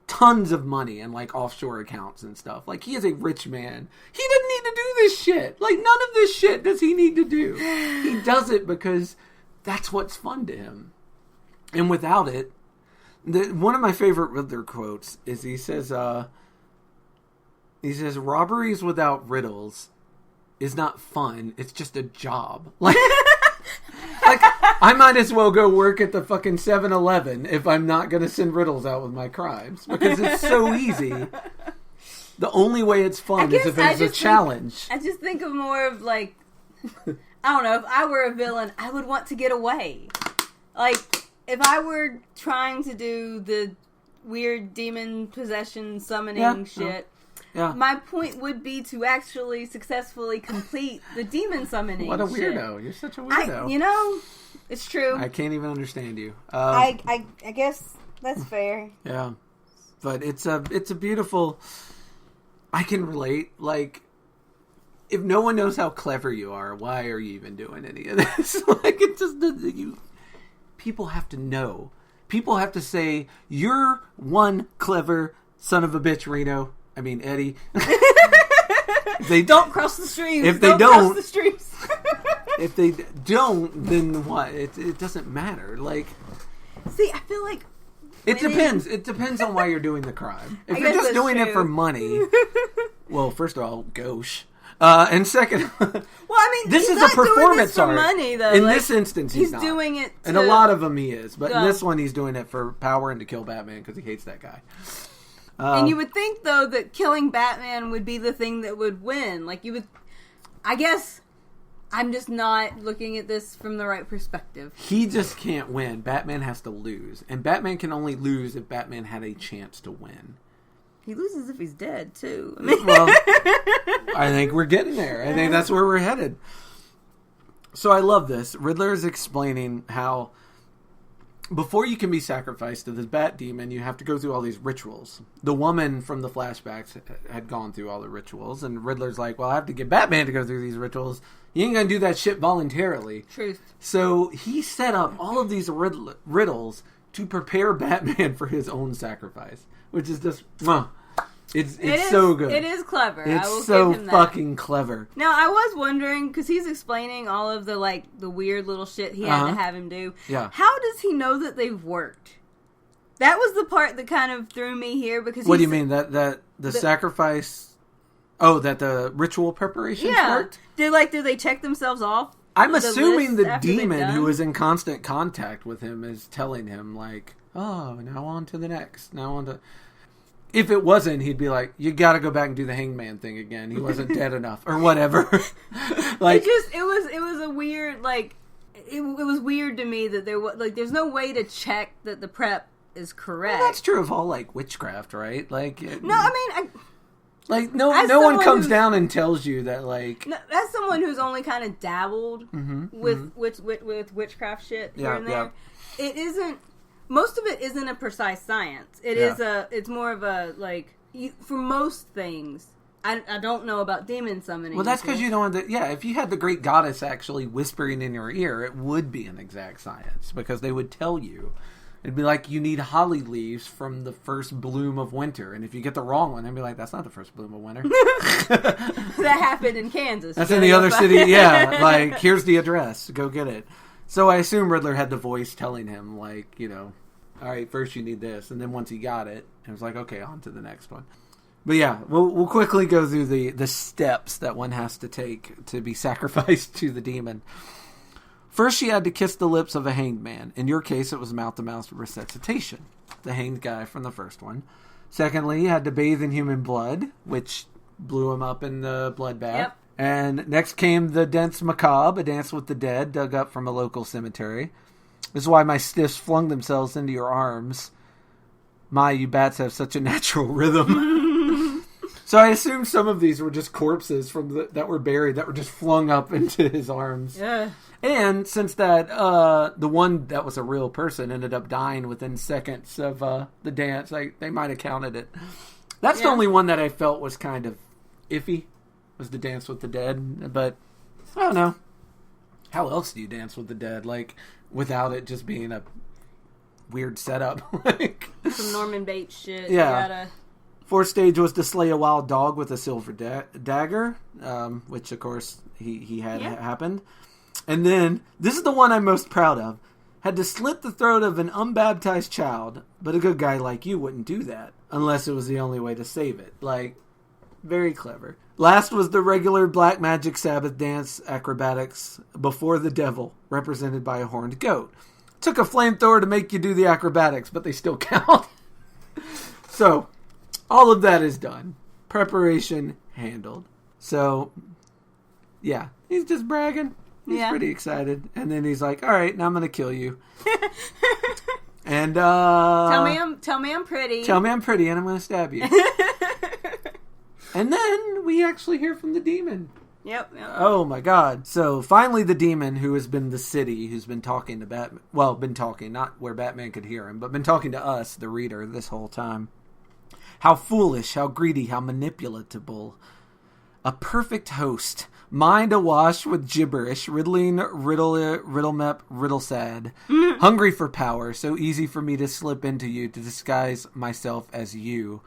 tons of money in offshore accounts and stuff. Like, he is a rich man. He doesn't need to do this shit. Like, none of this shit does he need to do. He does it because that's what's fun to him. And without it, one of my favorite Riddler quotes is he says, robberies without riddles is not fun. It's just a job. Like, I might as well go work at the fucking 7-Eleven if I'm not going to send riddles out with my crimes. Because it's so easy. The only way it's fun is if it's a challenge. I just think of more of I don't know, if I were a villain, I would want to get away. Like, if I were trying to do the weird demon possession summoning shit... Yeah. My point would be to actually successfully complete the demon summoning. What a weirdo. Shit. You're such a weirdo. It's true. I can't even understand you. I guess that's fair. Yeah. But it's a beautiful... I can relate. Like, if no one knows how clever you are, why are you even doing any of this? Like, it just... People have to know. People have to say, you're one clever son of a bitch, Reno. I mean, Eddie. They don't cross the streams. If they don't, cross the streams. If they don't, then what? It doesn't matter. Like, see, I feel like it depends. It depends on why you're doing the crime. If you're just doing it for money, well, first of all, gauche. And second, well, I mean, this is a performance art. Money, though. In this instance, he's not doing it, and a lot of them he is. But in this one, he's doing it for power and to kill Batman because he hates that guy. And you would think, though, that killing Batman would be the thing that would win. Like, you would... I guess I'm just not looking at this from the right perspective. He just can't win. Batman has to lose. And Batman can only lose if Batman had a chance to win. He loses if he's dead, too. Well, I think we're getting there. I think that's where we're headed. So I love this. Riddler is explaining how... before you can be sacrificed to this bat demon, you have to go through all these rituals. The woman from the flashbacks had gone through all the rituals, and Riddler's like, well, I have to get Batman to go through these rituals. You ain't gonna do that shit voluntarily. Truth. So he set up all of these riddles to prepare Batman for his own sacrifice, which is just... It's so good. It is clever. It's I will so give him that. fucking clever. Now, I was wondering, because he's explaining all of the weird little shit he had to have him do. Yeah. How does he know that they've worked? That was the part that kind of threw me here, because what do you mean? That the sacrifice... Oh, that the ritual preparations worked? Do they check themselves off? I'm assuming the demon who is in constant contact with him is telling him, oh, now on to the next. Now on to... If it wasn't, he'd be like, you gotta go back and do the hangman thing again. He wasn't dead enough. Or whatever. It was a weird, it was weird to me that there was, there's no way to check that the prep is correct. Well, that's true of all, witchcraft, right? No, I mean, no one comes down and tells you that, as someone who's only kind of dabbled with witchcraft shit here and there, it isn't... Most of it isn't a precise science. It's more of a, for most things, I don't know about demon summoning. Well, that's because you don't want to, if you had the great goddess actually whispering in your ear, it would be an exact science, because they would tell you. It'd be like, you need holly leaves from the first bloom of winter, and if you get the wrong one, they'd be like, that's not the first bloom of winter. That happened in Kansas. That's in the other city, here's the address, go get it. So I assume Riddler had the voice telling him, all right, first you need this. And then once he got it, it was like, okay, on to the next one. But yeah, we'll quickly go through the steps that one has to take to be sacrificed to the demon. First, she had to kiss the lips of a hanged man. In your case, it was mouth-to-mouth resuscitation, the hanged guy from the first one. Secondly, you had to bathe in human blood, which blew him up in the blood bath. Yep. And next came the Dance Macabre, a dance with the dead, dug up from a local cemetery. This is why my stiffs flung themselves into your arms. My, you bats have such a natural rhythm. So I assume some of these were just corpses that were buried that were just flung up into his arms. Yeah. And since that the one that was a real person ended up dying within seconds of the dance, they might have counted it. That's the only one that I felt was kind of iffy, was the Dance with the Dead. But I don't know. How else do you dance with the dead? Like, without it just being a weird setup. Like some Norman Bates shit. Yeah. Fourth stage was to slay a wild dog with a silver dagger, which of course he had happened. And then, this is the one I'm most proud of. Had to slit the throat of an unbaptized child, but a good guy like you wouldn't do that, unless it was the only way to save it. Like, very clever. Last was the regular Black Magic Sabbath dance acrobatics before the devil, represented by a horned goat. Took a flamethrower to make you do the acrobatics, but they still count. So, all of that is done. Preparation handled. So, yeah, he's just bragging. He's pretty excited. And then he's like, all right, now I'm going to kill you. And, Tell me I'm pretty. Tell me I'm pretty and I'm going to stab you. And then we actually hear from the demon. Yep. Oh my God. So finally the demon, who has been the city, who's been talking to Batman. Well, been talking, not where Batman could hear him, but been talking to us, the reader, this whole time. How foolish, how greedy, how manipulatable. A perfect host. Mind awash with gibberish, riddling, riddle-mep, riddle-sad. Hungry for power, so easy for me to slip into you, to disguise myself as you.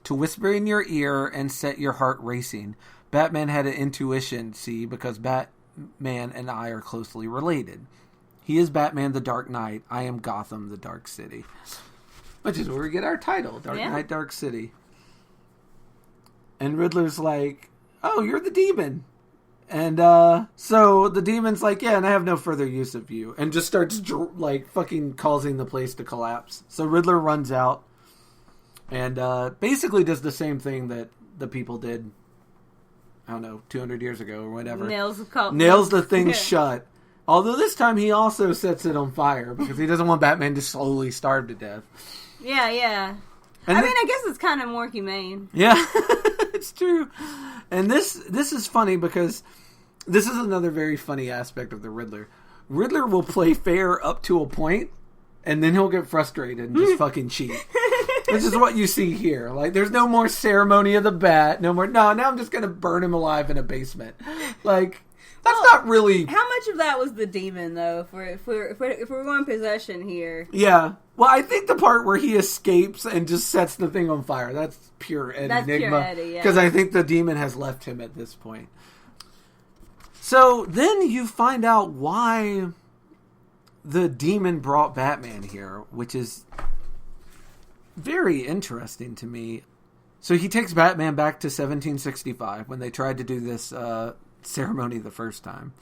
To whisper in your ear and set your heart racing. Batman had an intuition, see, because Batman and I are closely related. He is Batman the Dark Knight. I am Gotham the Dark City. Which is where we get our title, Dark Knight, Dark City. And Riddler's like, oh, you're the demon. And so the demon's like, yeah, and I have no further use of you. And just starts fucking causing the place to collapse. So Riddler runs out and basically does the same thing that the people did, I don't know, 200 years ago or whatever. Nails the thing shut. Although this time he also sets it on fire because he doesn't want Batman to slowly starve to death. Yeah. And I guess it's kind of more humane. Yeah, it's true. And this is funny because this is another very funny aspect of the Riddler. Riddler will play fair up to a point, and then he'll get frustrated and just fucking cheat. This is what you see here. Like, there's no more ceremony of the bat. No, now I'm just going to burn him alive in a basement. Like, that's not really... How much of that was the demon, though, if we're going possession here? Yeah. Well, I think the part where he escapes and just sets the thing on fire, that's pure Eddie. That's Enigma. Pure Eddie, yeah. Because I think the demon has left him at this point. So then you find out why the demon brought Batman here, which is very interesting to me. So he takes Batman back to 1765 when they tried to do this ceremony the first time.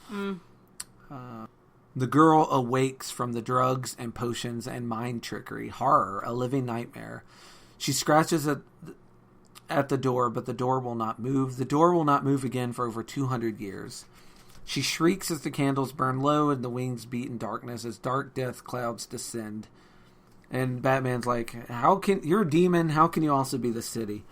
The girl awakes from the drugs and potions and mind trickery. Horror, a living nightmare. She scratches at the door, but the door will not move. The door will not move again for over 200 years. She shrieks as the candles burn low and the wings beat in darkness as dark death clouds descend. And Batman's like, you're a demon, how can you also be the city?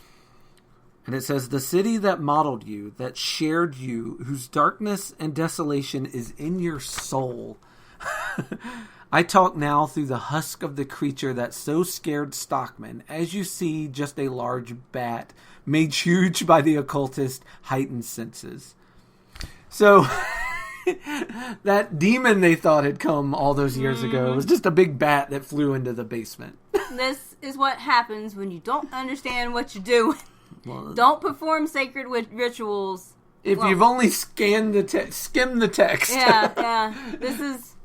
And it says, the city that modeled you, that shared you, whose darkness and desolation is in your soul. I talk now through the husk of the creature that so scared Stockman, as you see just a large bat, made huge by the occultist heightened senses. So, that demon they thought had come all those years ago was just a big bat that flew into the basement. This is what happens when you don't understand what you're doing. Well, don't perform sacred rituals. If you've only skimmed the text. Yeah. This is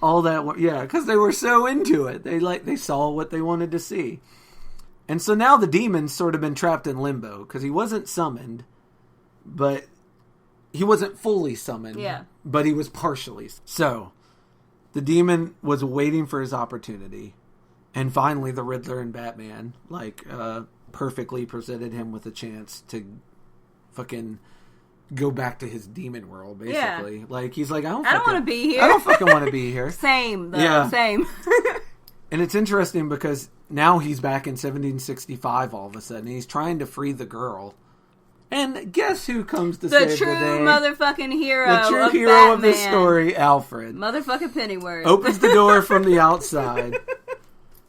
all that. Yeah, because they were so into it. They saw what they wanted to see. And so now the demon's sort of been trapped in limbo because he wasn't summoned, but he wasn't fully summoned. Yeah. But he was partially. So the demon was waiting for his opportunity, and finally the Riddler and Batman perfectly presented him with a chance to fucking go back to his demon world, basically. Like, he's like, I don't want to be here. I don't fucking want to be here. Same, though. Yeah. Same. And it's interesting because now he's back in 1765 all of a sudden. He's trying to free the girl. And guess who comes to save the day? The true motherfucking hero of Batman. The true hero Batman. of this story, Alfred. Motherfucking Pennyworth. Opens the door from the outside.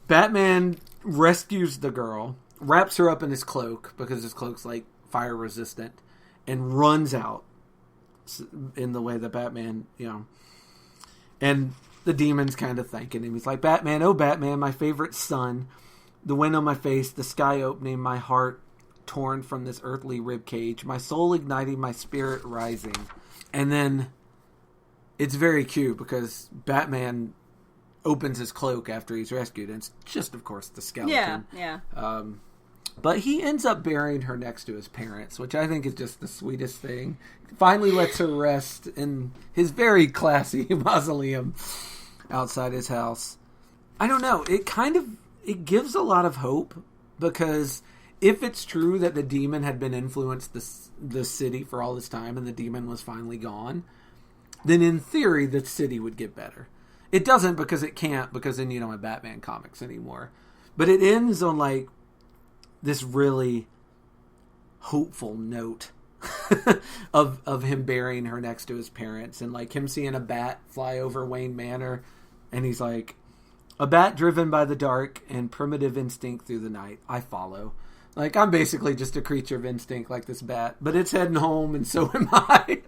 Batman rescues the girl, wraps her up in his cloak, because his cloak's like fire resistant, and runs out in the way that Batman, and the demon's kind of thanking him. He's like, Batman, oh Batman, my favorite son, the wind on my face, the sky opening, my heart torn from this earthly ribcage, my soul igniting, my spirit rising. And then it's very cute because Batman opens his cloak after he's rescued, and it's just, of course, the skeleton. Yeah. But he ends up burying her next to his parents, which I think is just the sweetest thing. Finally lets her rest in his very classy mausoleum outside his house. I don't know. It gives a lot of hope, because if it's true that the demon had been influenced the city for all this time and the demon was finally gone, then in theory the city would get better. It doesn't, because it can't, because then you don't have Batman comics anymore. But it ends on like this really hopeful note of him burying her next to his parents, and like him seeing a bat fly over Wayne Manor, and he's like, a bat driven by the dark and primitive instinct through the night, I follow. Like, I'm basically just a creature of instinct like this bat, but it's heading home, and so am I.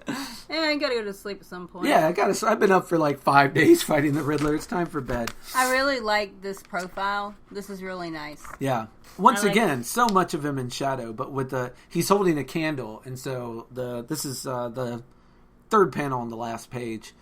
Yeah, I gotta go to sleep at some point. Yeah, I've been up for like 5 days fighting the Riddler. It's time for bed. I really like this profile. This is really nice. Yeah. Once again, so much of him in shadow, but with he's holding a candle, and so this is the third panel on the last page.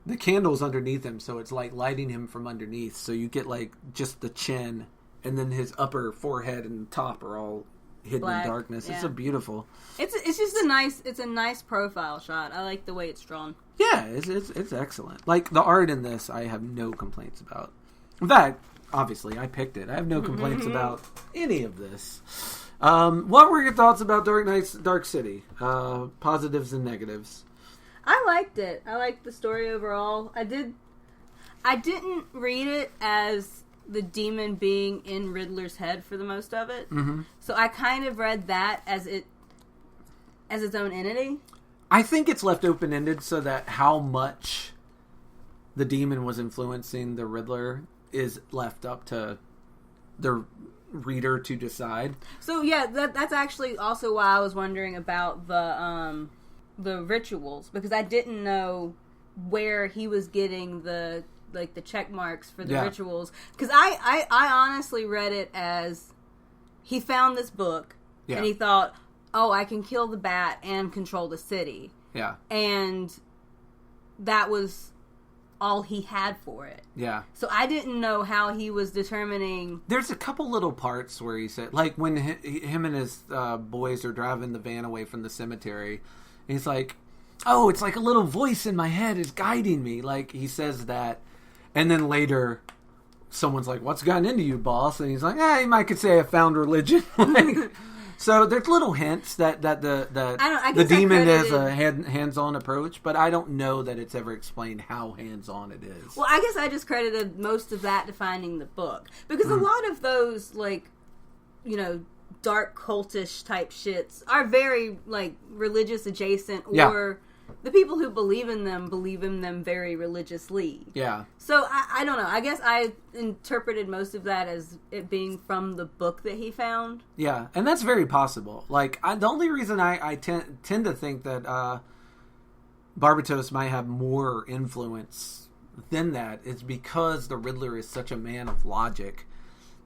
The candle's underneath him, so it's like lighting him from underneath. So you get like just the chin, and then his upper forehead and top are all hidden black, in darkness. Yeah. It's so beautiful. It's just a nice profile shot. I like the way it's drawn. Yeah, it's excellent. Like, the art in this, I have no complaints about. In fact, obviously, I picked it. I have no complaints about any of this. What were your thoughts about Dark City? Positives and negatives. I liked it. I liked the story overall. I didn't read it as the demon being in Riddler's head for the most of it. Mm-hmm. So I kind of read that as its own entity. I think it's left open-ended so that how much the demon was influencing the Riddler is left up to the reader to decide. So yeah, that's actually also why I was wondering about the rituals, because I didn't know where he was getting the check marks for the rituals, because I honestly read it as he found this book and he thought, oh, I can kill the bat and control the city, and that was all he had for it. So I didn't know how he was determining. There's a couple little parts where he said, like when him and his boys are driving the van away from the cemetery, and he's like, oh, it's like a little voice in my head is guiding me. Like, he says that. And then later, someone's like, what's gotten into you, boss? And he's like, you might could say I found religion. So there's little hints that the demon has a hands-on approach, but I don't know that it's ever explained how hands-on it is. Well, I guess I just credited most of that to finding the book. Because a lot of those, like, dark cultish type shits are very like religious adjacent, or the people who believe in them very religiously. So I don't know. I guess I interpreted most of that as it being from the book that he found. Yeah, and that's very possible. Like, the only reason I tend to think that Barbatos might have more influence than that is because the Riddler is such a man of logic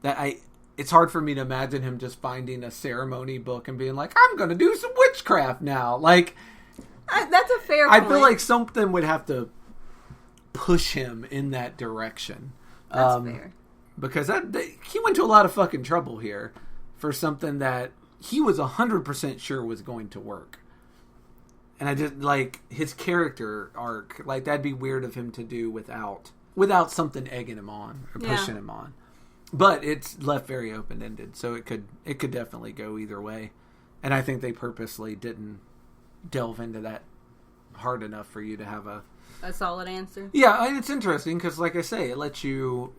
that it's hard for me to imagine him just finding a ceremony book and being like, I'm going to do some witchcraft now. Like, that's a fair point. I feel like something would have to push him in that direction. That's fair. Because he went to a lot of fucking trouble here for something that he was 100% sure was going to work. And I just, like, his character arc, like, that'd be weird of him to do without something egging him on or pushing him on. But it's left very open-ended, so it could definitely go either way. And I think they purposely didn't delve into that hard enough for you to have a solid answer. Yeah, and it's interesting because, like I say, it lets you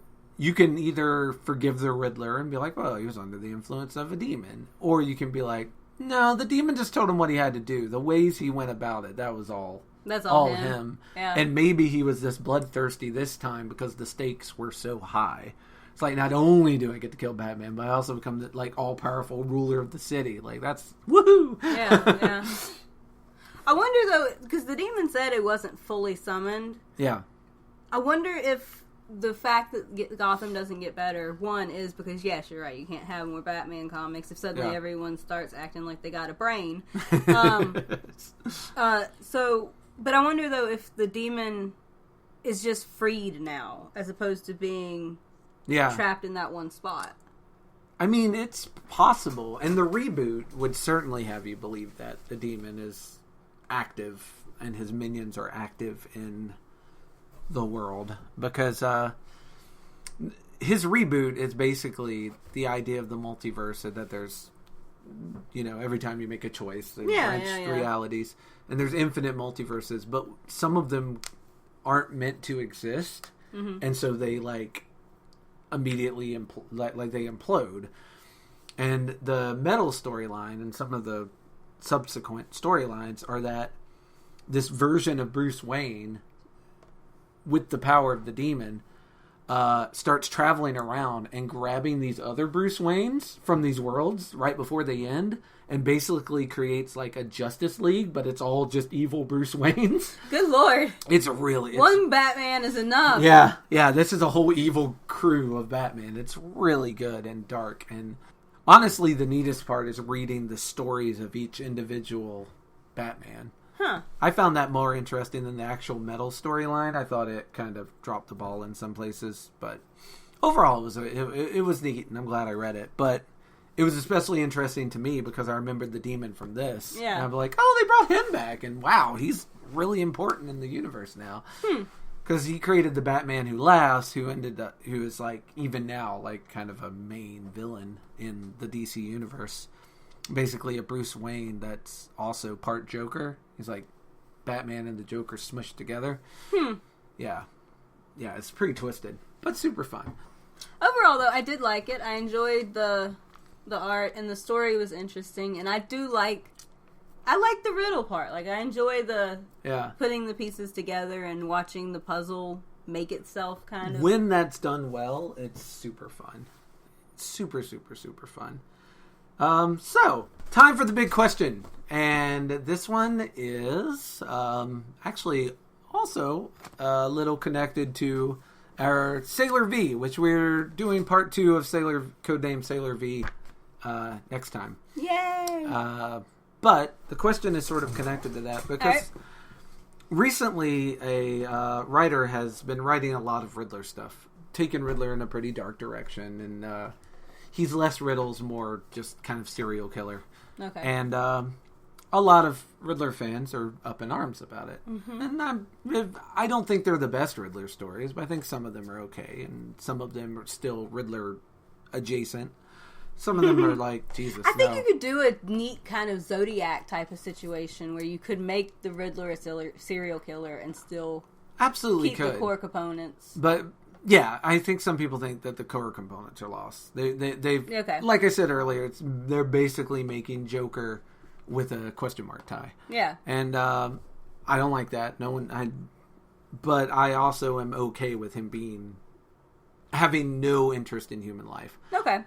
can either forgive the Riddler and be like, well, he was under the influence of a demon, or you can be like, no, the demon just told him what he had to do. The ways he went about it, that was all. That's all him. Yeah. And maybe he was this bloodthirsty this time because the stakes were so high. It's like, not only do I get to kill Batman, but I also become the, like, all-powerful ruler of the city. Like, that's woohoo! Yeah. I wonder, though, because the demon said it wasn't fully summoned. Yeah. I wonder if the fact that Gotham doesn't get better, one, is because, yes, you're right, you can't have more Batman comics if suddenly everyone starts acting like they got a brain. But I wonder, though, if the demon is just freed now, as opposed to being trapped in that one spot. I mean, it's possible. And the reboot would certainly have you believe that the demon is active and his minions are active in the world. Because his reboot is basically the idea of the multiverse, and that there's, every time you make a choice, there's branched realities. And there's infinite multiverses, but some of them aren't meant to exist, and so they immediately they implode. And the Metal storyline and some of the subsequent storylines are that this version of Bruce Wayne, with the power of the demon, starts traveling around and grabbing these other Bruce Waynes from these worlds right before they end, and basically creates like a Justice League, but it's all just evil Bruce Waynes. Good Lord. One Batman is enough. Yeah, this is a whole evil crew of Batman. It's really good and dark, and honestly, the neatest part is reading the stories of each individual Batman. Huh. I found that more interesting than the actual Metal storyline. I thought it kind of dropped the ball in some places, but overall it was neat, and I'm glad I read it. But it was especially interesting to me because I remembered the demon from this. Yeah. And I'm like, oh, they brought him back, and wow, he's really important in the universe now. Because he created the Batman Who Laughs, who is like, even now, like kind of a main villain in the DC universe. Basically a Bruce Wayne that's also part Joker. He's like Batman and the Joker smushed together. Yeah, it's pretty twisted, but super fun. Overall, though, I did like it. I enjoyed the art, and the story was interesting, and I like the riddle part. Like, I enjoy the putting the pieces together and watching the puzzle make itself, kind of. When that's done well, it's super fun. Super, super, super fun. So, time for the big question. And this one is actually also a little connected to our Sailor V, which we're doing part 2 of Codename Sailor V next time. Yay! But the question is sort of connected to that because recently a writer has been writing a lot of Riddler stuff, taking Riddler in a pretty dark direction, and he's less riddles, more just kind of serial killer. Okay. And a lot of Riddler fans are up in arms about it. Mm-hmm. And I don't think they're the best Riddler stories, but I think some of them are okay, and some of them are still Riddler adjacent. Some of them are like, Jesus, I think you could do a neat kind of Zodiac type of situation where you could make the Riddler a serial killer and still keep the core components. But yeah, I think some people think that the core components are lost. They've like I said earlier, they're basically making Joker with a question mark tie. Yeah, and I don't like that. But I also am okay with him having no interest in human life. Okay.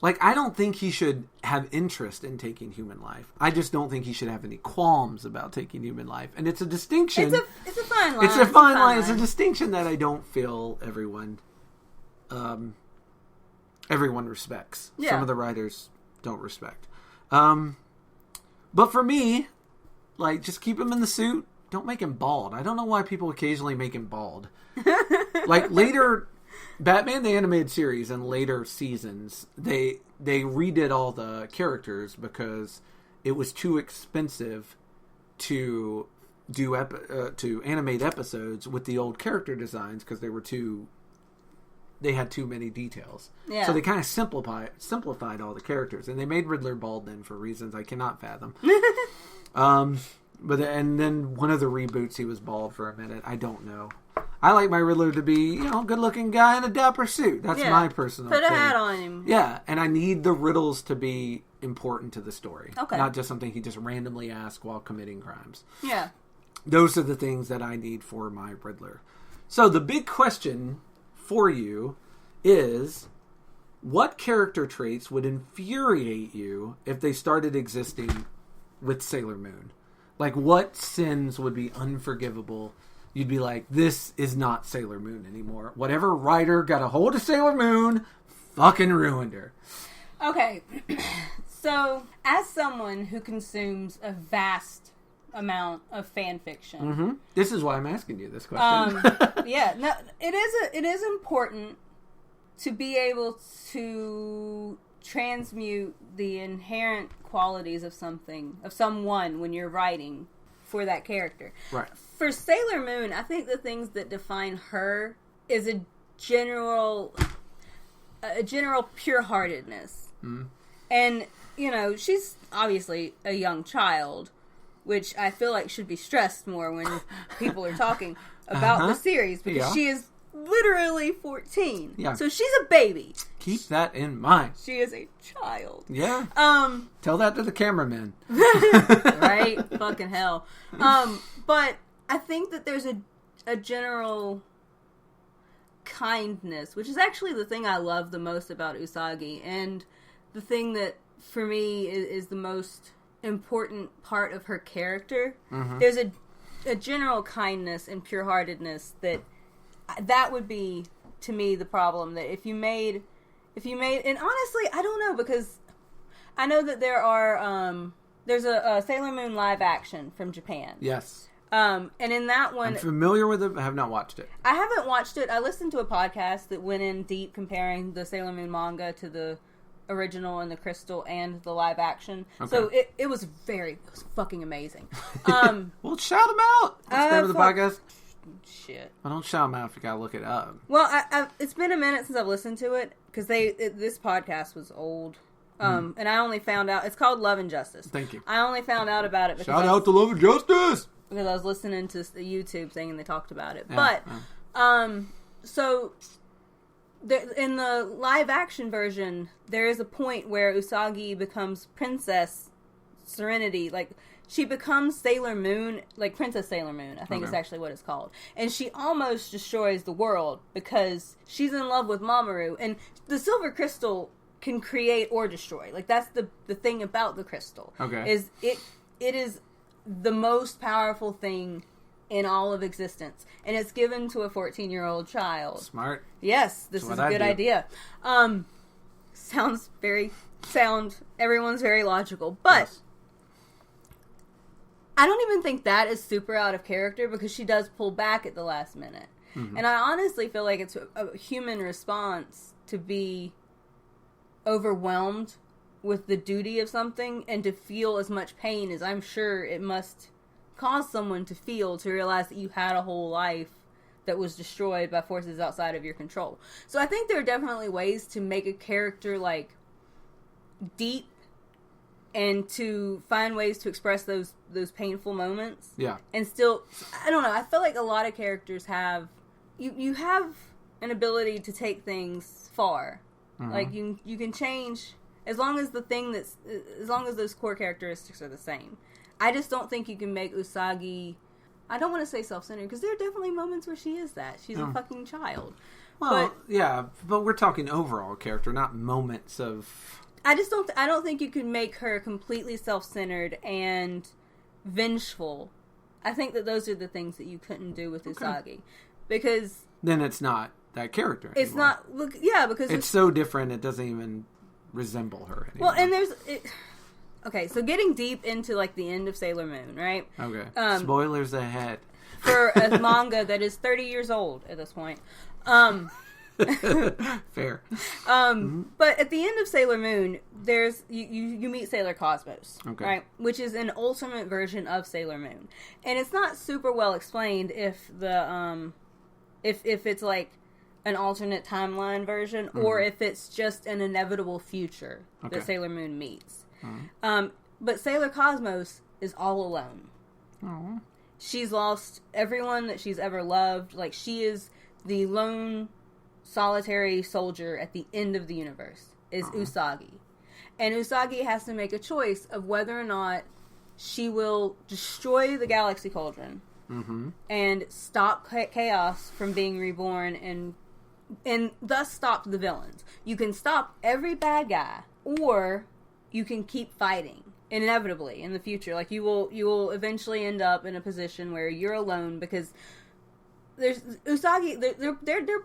Like, I don't think he should have interest in taking human life. I just don't think he should have any qualms about taking human life. And it's a distinction. It's a fine line. It's a fine line. It's a distinction that I don't feel everyone respects. Yeah. Some of the writers don't respect. But for me, like, just keep him in the suit. Don't make him bald. I don't know why people occasionally make him bald. Like, later... Batman the Animated Series and later seasons, they redid all the characters because it was too expensive to do to animate episodes with the old character designs because they had too many details. Yeah. So they kind of simplified all the characters, and they made Riddler bald then for reasons I cannot fathom. But and then one of the reboots, he was bald for a minute. I don't know. I like my Riddler to be, good-looking guy in a dapper suit. That's my personal Put a thing. hat on him. Yeah, and I need the riddles to be important to the story. Okay. Not just something he just randomly asks while committing crimes. Yeah. Those are the things that I need for my Riddler. So the big question for you is, what character traits would infuriate you if they started existing with Sailor Moon? Like, what sins would be unforgivable? You'd be like, this is not Sailor Moon anymore. Whatever writer got a hold of Sailor Moon fucking ruined her. Okay. So, as someone who consumes a vast amount of fan fiction... Mm-hmm. This is why I'm asking you this question. No, it is important to be able to transmute the inherent qualities of someone when you're writing for that character. Right. For Sailor Moon, I think the things that define her is a general pure-heartedness. Mm. And, she's obviously a young child, which I feel like should be stressed more when people are talking about the series, because she is literally 14. Yeah. So she's a baby. Keep that in mind. She is a child. Yeah. Tell that to the cameraman. Right? Fucking hell. But I think that there's a general kindness, which is actually the thing I love the most about Usagi, and the thing that for me is the most important part of her character. Mm-hmm. There's a general kindness and pure-heartedness that would be, to me, the problem. That if you made, and honestly, I don't know, because I know that there's a Sailor Moon live action from Japan. Yes. And in that one... I'm familiar with it, but I have not watched it. I haven't watched it. I listened to a podcast that went in deep comparing the Sailor Moon manga to the original and the Crystal and the live action. Okay. So it was fucking amazing. Well, shout them out. What's the name of the podcast? Shit. Well, don't shout them out if you gotta look it up. Well, it's been a minute since I've listened to it, because this podcast was old. And I only found out... It's called Love and Justice. Thank you. I only found out about it because... Shout out to Love and Justice! Because I was listening to the YouTube thing and they talked about it. Yeah, but, so... in the live-action version, there is a point where Usagi becomes Princess Serenity. Like, she becomes Sailor Moon, like Princess Sailor Moon, I think is actually what it's called. And she almost destroys the world because she's in love with Mamoru. And the Silver Crystal can create or destroy. Like, that's the thing about the crystal. Okay. Is it is the most powerful thing in all of existence. And it's given to a 14-year-old child. Smart. Yes, this is a good idea. Sounds very sound. Everyone's very logical. But yes. I don't even think that is super out of character, because she does pull back at the last minute. Mm-hmm. And I honestly feel like it's a human response to be overwhelmed with the duty of something and to feel as much pain as I'm sure it must cause someone to feel, to realize that you had a whole life that was destroyed by forces outside of your control. So I think there are definitely ways to make a character, like, deep, and to find ways to express those painful moments. Yeah. And still, I don't know, I feel like a lot of characters have, you have an ability to take things far. Mm-hmm. Like, you can change, as long as those core characteristics are the same. I just don't think you can make Usagi, I don't want to say self-centered, because there are definitely moments where she is that. She's a fucking child. Well, but we're talking overall character, not moments of... I don't think you can make her completely self-centered and vengeful. I think that those are the things that you couldn't do with Usagi. Because... Then it's not that character anymore. It's not... Look, yeah, because... It's so different, it doesn't even resemble her anymore. Well, and there's... Okay, so getting deep into, like, the end of Sailor Moon, right? Okay. Spoilers ahead. For a manga that is 30 years old at this point. Fair. But at the end of Sailor Moon, there's you meet Sailor Cosmos, right? Which is an ultimate version of Sailor Moon. And it's not super well explained if the if it's like an alternate timeline version, or if it's just an inevitable future that Sailor Moon meets. But Sailor Cosmos is all alone. Aww. She's lost everyone that she's ever loved. Like, she is the lone, solitary soldier at the end of the universe, is Usagi. And Usagi has to make a choice of whether or not she will destroy the Galaxy Cauldron and stop chaos from being reborn and thus stop the villains. You can stop every bad guy, or you can keep fighting. Inevitably, in the future, like you will eventually end up in a position where you're alone, because there's Usagi.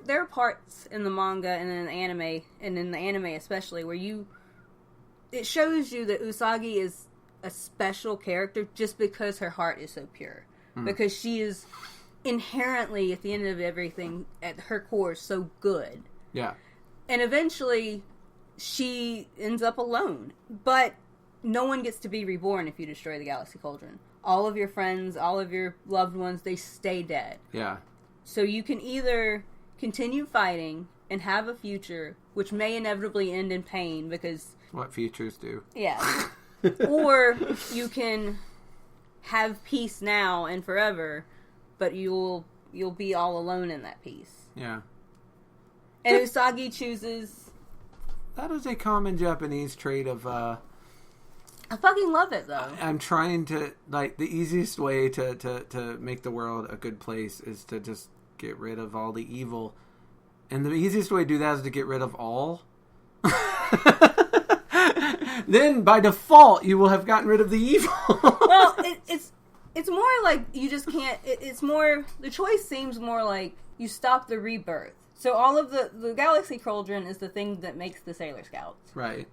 There are parts in the manga and in the anime especially, where it shows you that Usagi is a special character just because her heart is so pure, because she is inherently, at the end of everything, at her core, so good. Yeah, and eventually she ends up alone, but no one gets to be reborn if you destroy the Galaxy Cauldron. All of your friends, all of your loved ones, they stay dead. Yeah. So you can either continue fighting and have a future, which may inevitably end in pain, because... What futures do. Yeah. Or you can have peace now and forever, but you'll be all alone in that peace. Yeah. And Usagi chooses... That is a common Japanese trait of... I fucking love it, though. I'm trying to, like, the easiest way to make the world a good place is to just get rid of all the evil. And the easiest way to do that is to get rid of all. Then, by default, you will have gotten rid of the evil. Well, it's more like you just can't... It's more... The choice seems more like you stop the rebirth. So all of the Galaxy Cauldron is the thing that makes the Sailor Scouts. Right.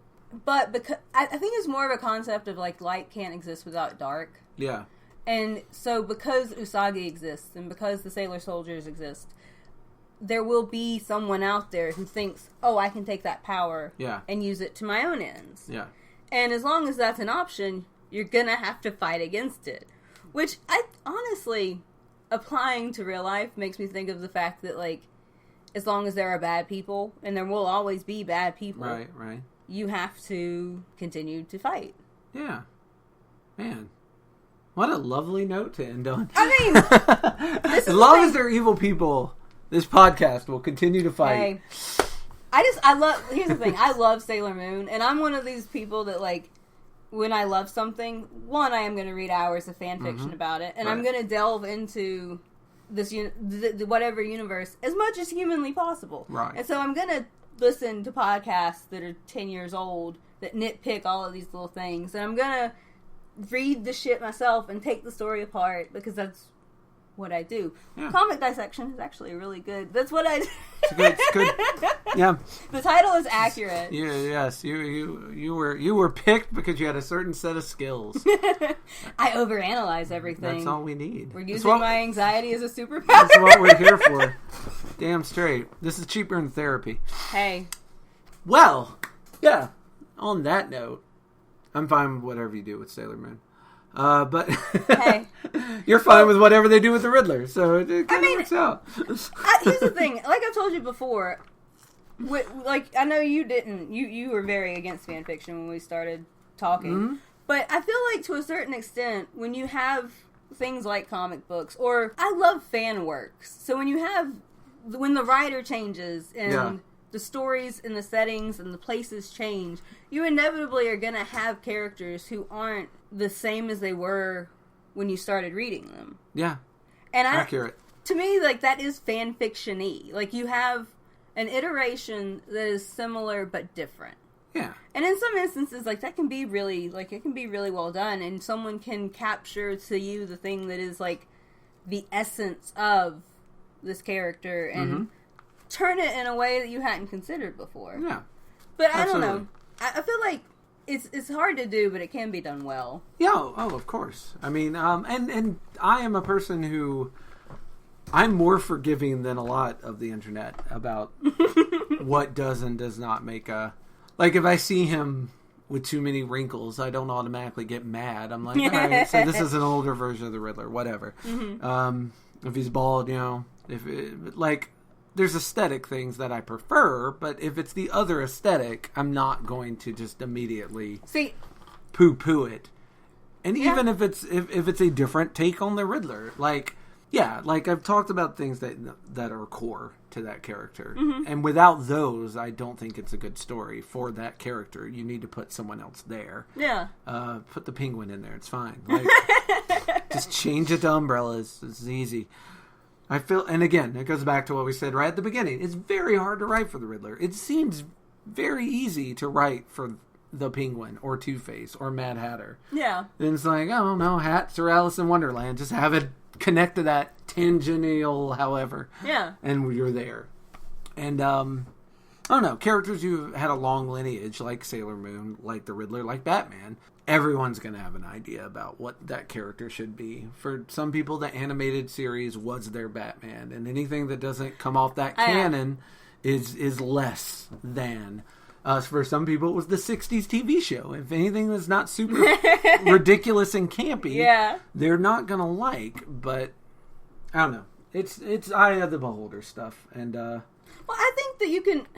But because I think it's more of a concept of, like, light can't exist without dark. Yeah. And so because Usagi exists and because the Sailor Soldiers exist, there will be someone out there who thinks, oh, I can take that power and use it to my own ends. Yeah. And as long as that's an option, you're gonna have to fight against it. Which, I honestly, applying to real life makes me think of the fact that, like, as long as there are bad people, and there will always be bad people. Right. You have to continue to fight. Yeah. Man. What a lovely note to end on. I mean, as long as they're evil people, this podcast will continue to fight. Hey, here's the thing. I love Sailor Moon, and I'm one of these people that, like, when I love something, one, I am going to read hours of fan fiction about it, and I'm going to delve into this whatever universe as much as humanly possible. Right. And so I'm going to listen to podcasts that are 10 years old that nitpick all of these little things, and I'm gonna read the shit myself and take the story apart, because that's what I do. Yeah. Comic dissection is actually really good. That's what I do. It's good. Yeah. The title is accurate. Yeah, yes. You were picked because you had a certain set of skills. I overanalyze everything. That's all we need. We're using my anxiety as a superpower. That's what we're here for. Damn straight. This is cheaper than therapy. Hey. Well, yeah. On that note, I'm fine with whatever you do with Sailor Moon. But hey, you're fine with whatever they do with the Riddler, so it kind of works out. Here's the thing: like I've told you before, like I know you didn't. You were very against fan fiction when we started talking, but I feel like to a certain extent, when you have things like comic books, or I love fan works, so when the writer changes and the stories and the settings and the places change, you inevitably are going to have characters who aren't the same as they were when you started reading them. Yeah. And accurate. To me, like, that is fan fiction-y. Like, you have an iteration that is similar but different. Yeah. And in some instances, like, that can be really, like, it can be really well done, and someone can capture to you the thing that is, like, the essence of this character and turn it in a way that you hadn't considered before. Yeah. But I don't know. I feel like it's hard to do, but it can be done well. Yeah, of course. I mean, and I am a person who, I'm more forgiving than a lot of the internet about what does and does not make a, like, if I see him with too many wrinkles, I don't automatically get mad. I'm like, all right, so this is an older version of the Riddler, whatever. If he's bald, there's aesthetic things that I prefer, but if it's the other aesthetic, I'm not going to just immediately poo-poo it. And even if it's a different take on the Riddler, like I've talked about things that are core to that character, and without those, I don't think it's a good story for that character. You need to put someone else there. Yeah. Put the Penguin in there. It's fine. Like, just change it to umbrellas. It's easy. I feel, and again, it goes back to what we said right at the beginning. It's very hard to write for the Riddler. It seems very easy to write for the Penguin or Two-Face or Mad Hatter. Yeah. And it's like, oh no, Hats or Alice in Wonderland. Just have it connect to that tangential, however. Yeah. And you're there. And, I don't know, characters who've had a long lineage, like Sailor Moon, like the Riddler, like Batman, everyone's going to have an idea about what that character should be. For some people, the animated series was their Batman, and anything that doesn't come off that canon is less than. For some people, it was the 60s TV show. If anything was not super ridiculous and campy, they're not going to like. But, I don't know. It's eye of the beholder stuff. And, well, I think that you can...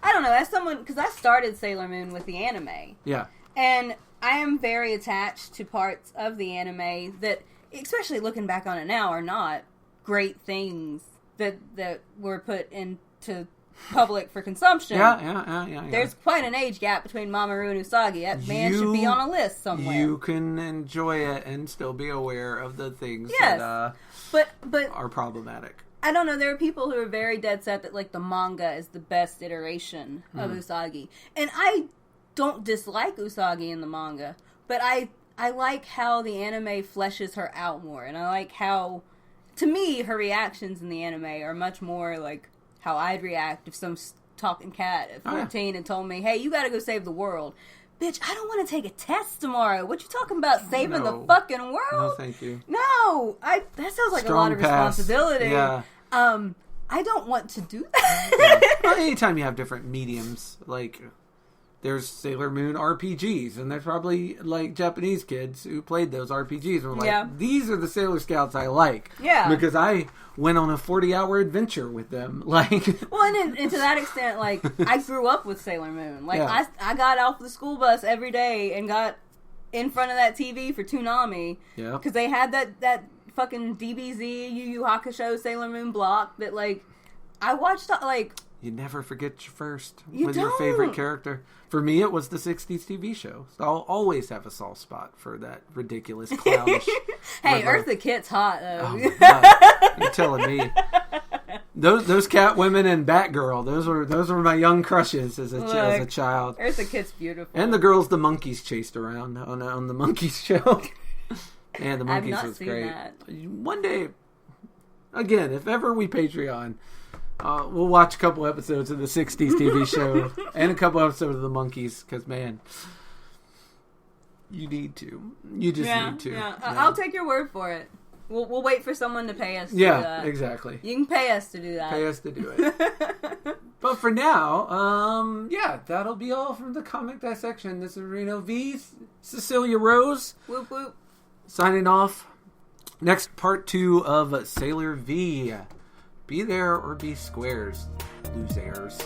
I don't know, as someone... Because I started Sailor Moon with the anime. Yeah. And I am very attached to parts of the anime that, especially looking back on it now, are not great things that were put into public for consumption. Yeah. There's quite an age gap between Mamoru and Usagi. That man should be on a list somewhere. You can enjoy it and still be aware of the things that but are problematic. I don't know. There are people who are very dead set that like the manga is the best iteration of Usagi, and I don't dislike Usagi in the manga, but I like how the anime fleshes her out more, and I like how, to me, her reactions in the anime are much more like how I'd react if some talking cat at 14 and told me, hey, you gotta go save the world. Bitch, I don't want to take a test tomorrow. What you talking about, saving the fucking world? No, thank you. No, that sounds like a lot of responsibility. Yeah. I don't want to do that. Yeah. Well, anytime you have different mediums, like... There's Sailor Moon RPGs, and there's probably, like, Japanese kids who played those RPGs and were like, these are the Sailor Scouts I like. Yeah. Because I went on a 40-hour adventure with them. Like, well, and to that extent, like, I grew up with Sailor Moon. Like, I got off the school bus every day and got in front of that TV for Toonami. Yeah. Because they had that fucking DBZ, Yu Yu Hakusho, Sailor Moon block that, like, I watched, like... You never forget your first with your favorite character. For me, it was the 60s TV show. So I'll always have a soft spot for that ridiculous, clownish... Hey, Eartha Kitt's hot, though. Oh, my God. You're telling me. Those Catwomen and Batgirl, those were my young crushes as a child. Eartha Kitt's beautiful. And the girls the monkeys chased around on the Monkeys show. And the Monkeys was great. That. One day, again, if ever we Patreon... we'll watch a couple episodes of the 60s TV show and a couple episodes of the Monkeys because, man, you need to. You just need to. Yeah. I'll take your word for it. We'll wait for someone to pay us to do that. Yeah, exactly. You can pay us to do that. Pay us to do it. But for now, that'll be all from the comic dissection. This is Reno V. Cecilia Rose. Whoop, whoop. Signing off. Next, part 2 of Sailor V. Be there or be squares, losers.